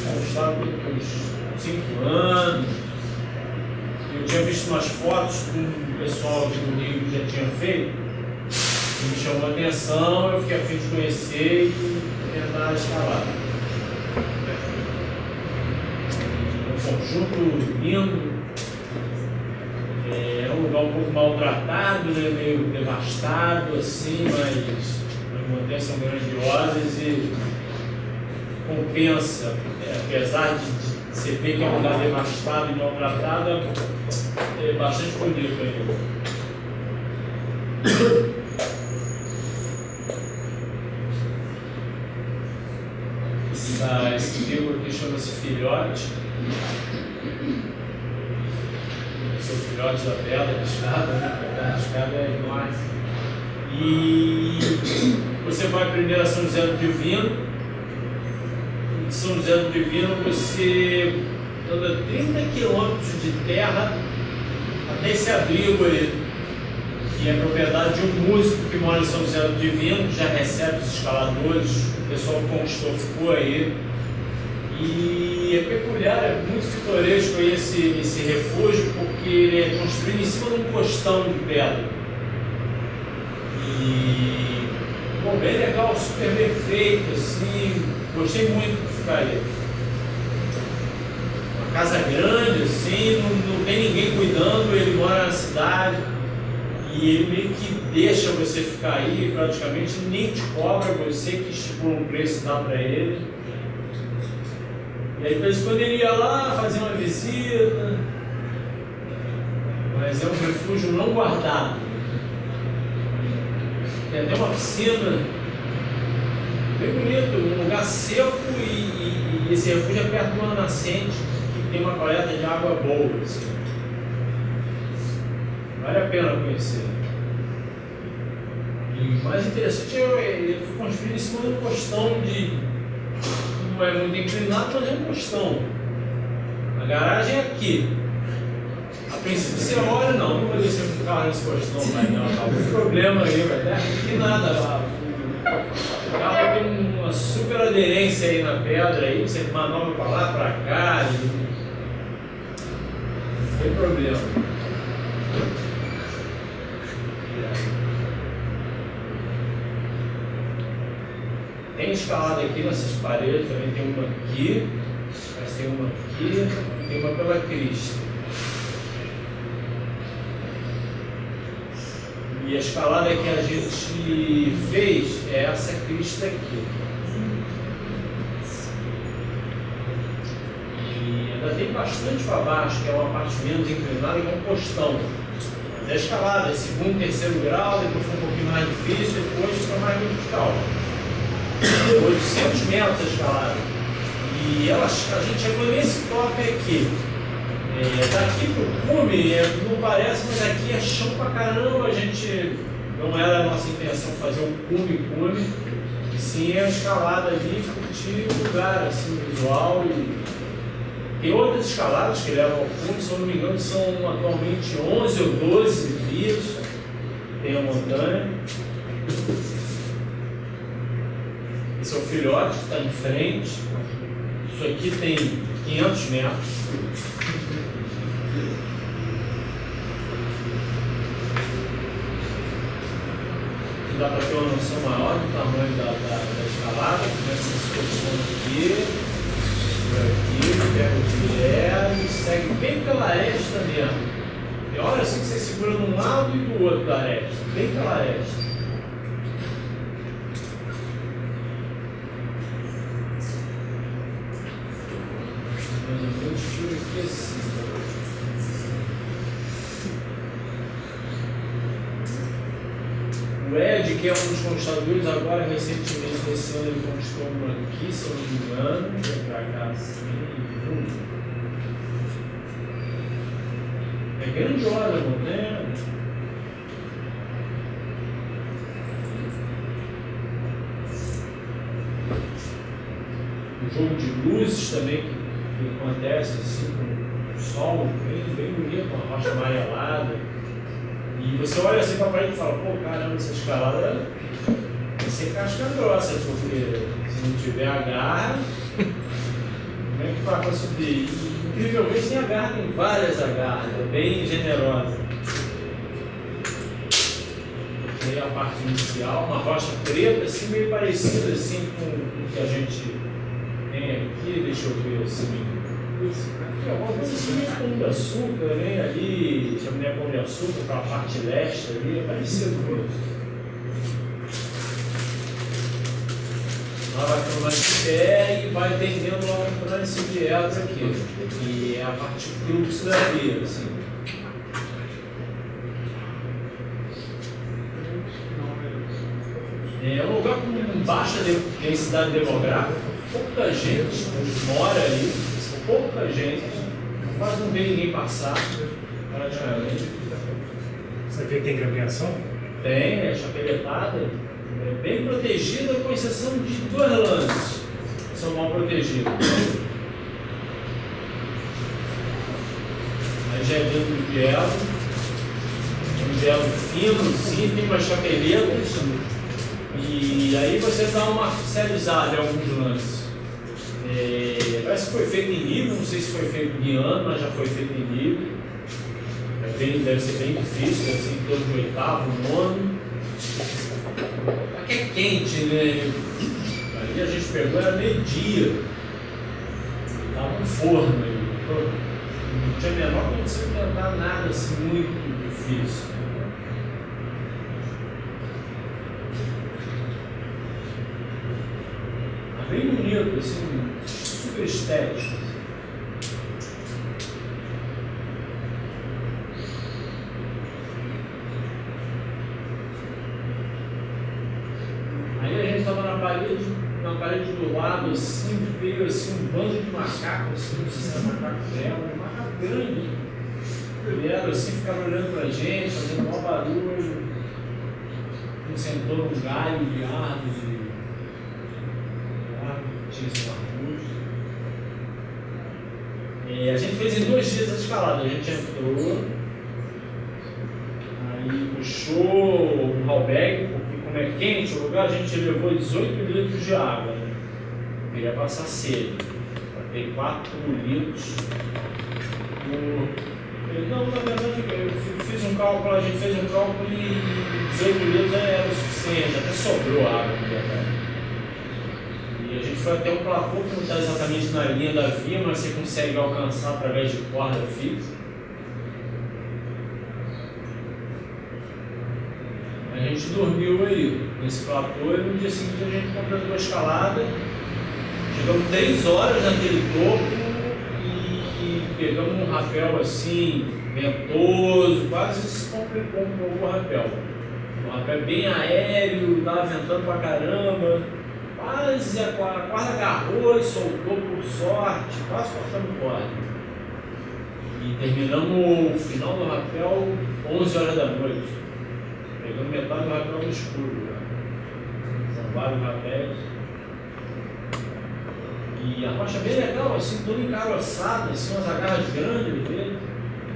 Eles estavam com uns 5 anos. Eu tinha visto umas fotos que um pessoal aqui do Rio já tinha feito. Me chamou a atenção, eu fiquei a fim de conhecer e tentar escalar. Um conjunto lindo, é um lugar um pouco maltratado, né, meio devastado, assim, mas as montanhas são grandiosas e compensa, apesar de você ver que é um lugar devastado e maltratado, é bastante bonito ainda. Esse livro aqui chama-se Filhote. Esse é o filhote da Pedra Arriscada, né? A Pedra Arriscada é enorme. E você vai primeiro a São José do Divino. De São José do Divino você anda 30 quilômetros de terra até esse abrigo aí, que é propriedade de um músico que mora em São José do Divino, que já recebe os escaladores. O pessoal que conquistou ficou aí. E é peculiar, é muito pitoresco esse refúgio, porque ele é construído em cima de um costão de pedra. E bom, bem legal, super bem feito, assim, gostei muito de ficar ali. Uma casa grande, assim, não tem ninguém cuidando, ele mora na cidade. E ele meio que deixa você ficar aí, praticamente nem te cobra, você que estipula um preço e dá para ele. E aí, de vez em quando ele ia lá fazer uma visita, mas é um refúgio não guardado. Tem até uma piscina bem bonito, um lugar seco e esse refúgio é perto de uma nascente que tem uma coleta de água boa. Assim. Vale a pena conhecer. E o mais interessante ele foi construído em cima de um costão não é muito inclinado, mas é um costão. A garagem é aqui. A princípio você olha, não vou descer com o carro nesse postão, vai não, tá algum problema aí, vai até aqui nada lá. O carro tem uma super aderência aí na pedra, aí você manobra para lá, para cá, não tem problema. Tem escalada aqui nessas paredes, também tem uma aqui, mas tem uma aqui, tem uma pela crista. E a escalada que a gente fez é essa crista aqui. E ainda tem bastante para baixo, que é uma parte menos inclinada e é um postão. Mas é escalada, é segundo, terceiro grau, depois foi um pouquinho mais difícil, depois fica mais vertical. 800 metros a escalada. E a gente chegou nesse top aqui. Daqui pro cume, não parece, mas aqui é chão pra caramba. A gente não era a nossa intenção fazer um cume, e sim a escalada ali, curtir o lugar, assim, visual. E tem outras escaladas que levam ao cume, se eu não me engano, são atualmente 11 ou 12 vias. Tem a montanha. Esse é o filhote que está em frente. Isso aqui tem 500 metros. Dá para ter uma noção maior do tamanho da escalada. Começa nesse posição aqui, por aqui, pega o direto e segue bem pela aresta mesmo. E olha assim que você segura de um lado e do outro da aresta, bem pela aresta. O Ed, que é um dos conquistadores, agora recentemente esse ano ele conquistou uma aqui, se eu não me engano, vem pra cá assim, é grandiosa a montanha. O jogo de luzes também que acontece assim com o sol, bem bonito, uma rocha amarelada. E você olha assim para a parede e fala, pô, caramba, essa escalada vai ser casca grossa, porque se não tiver agarra, como é que faz para subir? E, incrivelmente tem agarra, tem várias agarras, é bem generosa. Tem a parte inicial, uma rocha preta, assim, meio parecida assim, com o que a gente tem aqui, deixa eu ver assim. Alguma coisa assim, Pão de Açúcar, né? Ali, chamaria Pão de Açúcar, para a parte leste ali, é parecido com isso. Ela vai tomar de pé e vai tendendo lá para esse direto aqui, que é a parte fluxo da via, assim. É um lugar com baixa densidade demográfica, pouca gente mora ali, pouca gente, quase não vê ninguém passar, praticamente. Isso aqui tem grampeação? Tem, é chapeletada, é bem protegida, com exceção de 2 lances que são mal protegidos. Aí já é dentro do gelo, um gelo fino, sim, tem umas chapeletas, e aí você dá uma artificializada em alguns lances. Parece que foi feito em nível, não sei se foi feito guiando, mas já foi feito em nível. Deve ser bem difícil, deve ser em torno de 8º, 9º. Aqui é quente, né? Ali a gente pegou, era meio-dia. Estava um forno aí. Não tinha a menor condição de tentar nada assim muito difícil. Bem bonito, assim, super estético. Aí a gente estava na parede do lado, assim, veio assim, um bando de macacos, assim, não sei se era macaco dela, um macaco grande. Vieram assim, ficaram olhando pra gente, fazendo um barulho. Um sentou num galho de árvore. Tinha esse arbusto. A gente fez em 2 dias a escalada. A gente entrou, aí puxou um halbag, porque como é quente o lugar, a gente levou 18 litros de água. Né? Queria passar sede, para ter 4 litros. Não, na verdade, eu fiz um cálculo, a gente fez um cálculo e 18 litros era o suficiente, até sobrou água, na verdade. E a gente foi até um platô que não está exatamente na linha da via, mas você consegue alcançar através de corda fixa. A gente dormiu aí, nesse platô, e no dia seguinte a gente completou a escalada. Chegamos 3 horas naquele topo e pegamos um rapel assim, ventoso, quase se complicou um pouco o rapel. Um rapel bem aéreo, estava ventando pra caramba, quase a corda agarrou e soltou por sorte, quase cortando corda. E terminamos o final do rapel 11 horas da noite. Pegando metade do rapel no escuro. São vários rapéis. E a rocha bem legal, assim, toda encaroçada, assim, umas agarras grandes dele,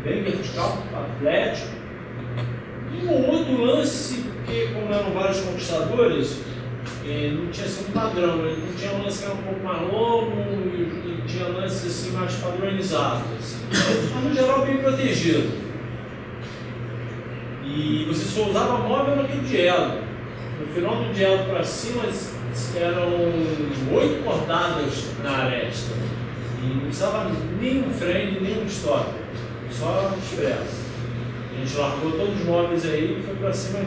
bem vertical, atlético. E um outro lance, porque como eram vários conquistadores, não tinha assim um padrão, não tinha um lance que era um pouco mais longo e tinha lances assim, mais padronizados. Assim. Mas no geral bem protegido. E você só usava móvel naquele dielo. No final do dielo para cima eram 8 cordadas na aresta. E não precisava nem um freio, nem um stop. Só expresso. A gente largou todos os móveis aí e foi para cima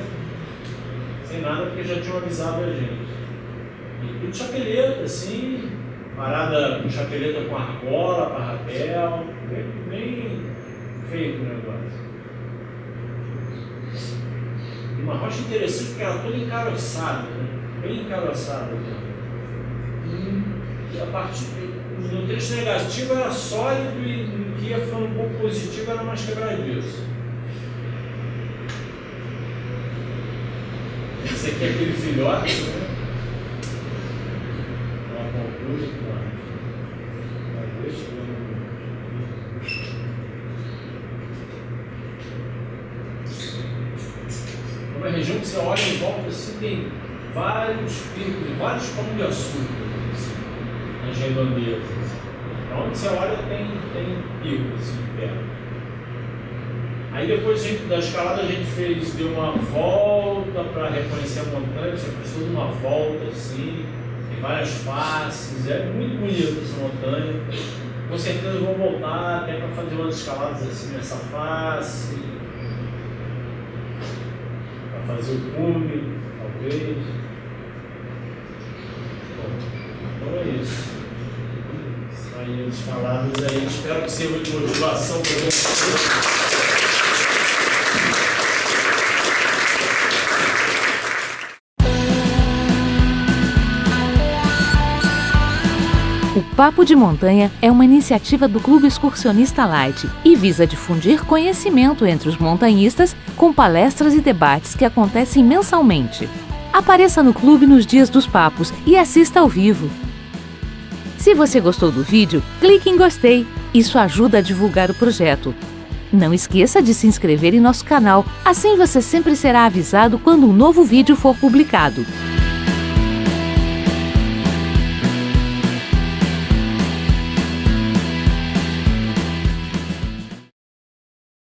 sem nada porque já tinham avisado a gente. E tudo chapeleta, assim, parada com chapeleta com argola, para rapel, bem feito o negócio. Uma rocha interessante porque ela toda encaroçada, né? Bem encaroçada. E a parte no trecho negativo era sólido e no que ia ficando um pouco positivo era mais quebradiço. Esse aqui é aquele filhote, né? Uma conclusa, uma região que você olha em volta assim, tem vários picos, vários pão de açúcar assim, nas redondezas. Então, onde você olha tem pico assim, perto. Aí depois da escalada a gente deu uma volta para reconhecer a montanha, você fez toda uma volta assim, tem várias faces, é muito bonita essa montanha. Com certeza vou voltar até para fazer umas escaladas assim nessa face. Fazer o cume, talvez. Bom, então é isso. Aí as escaladas aí, espero que sirva de motivação para você. O Papo de Montanha é uma iniciativa do Clube Excursionista Light e visa difundir conhecimento entre os montanhistas com palestras e debates que acontecem mensalmente. Apareça no clube nos dias dos papos e assista ao vivo. Se você gostou do vídeo, clique em gostei. Isso ajuda a divulgar o projeto. Não esqueça de se inscrever em nosso canal, assim você sempre será avisado quando um novo vídeo for publicado.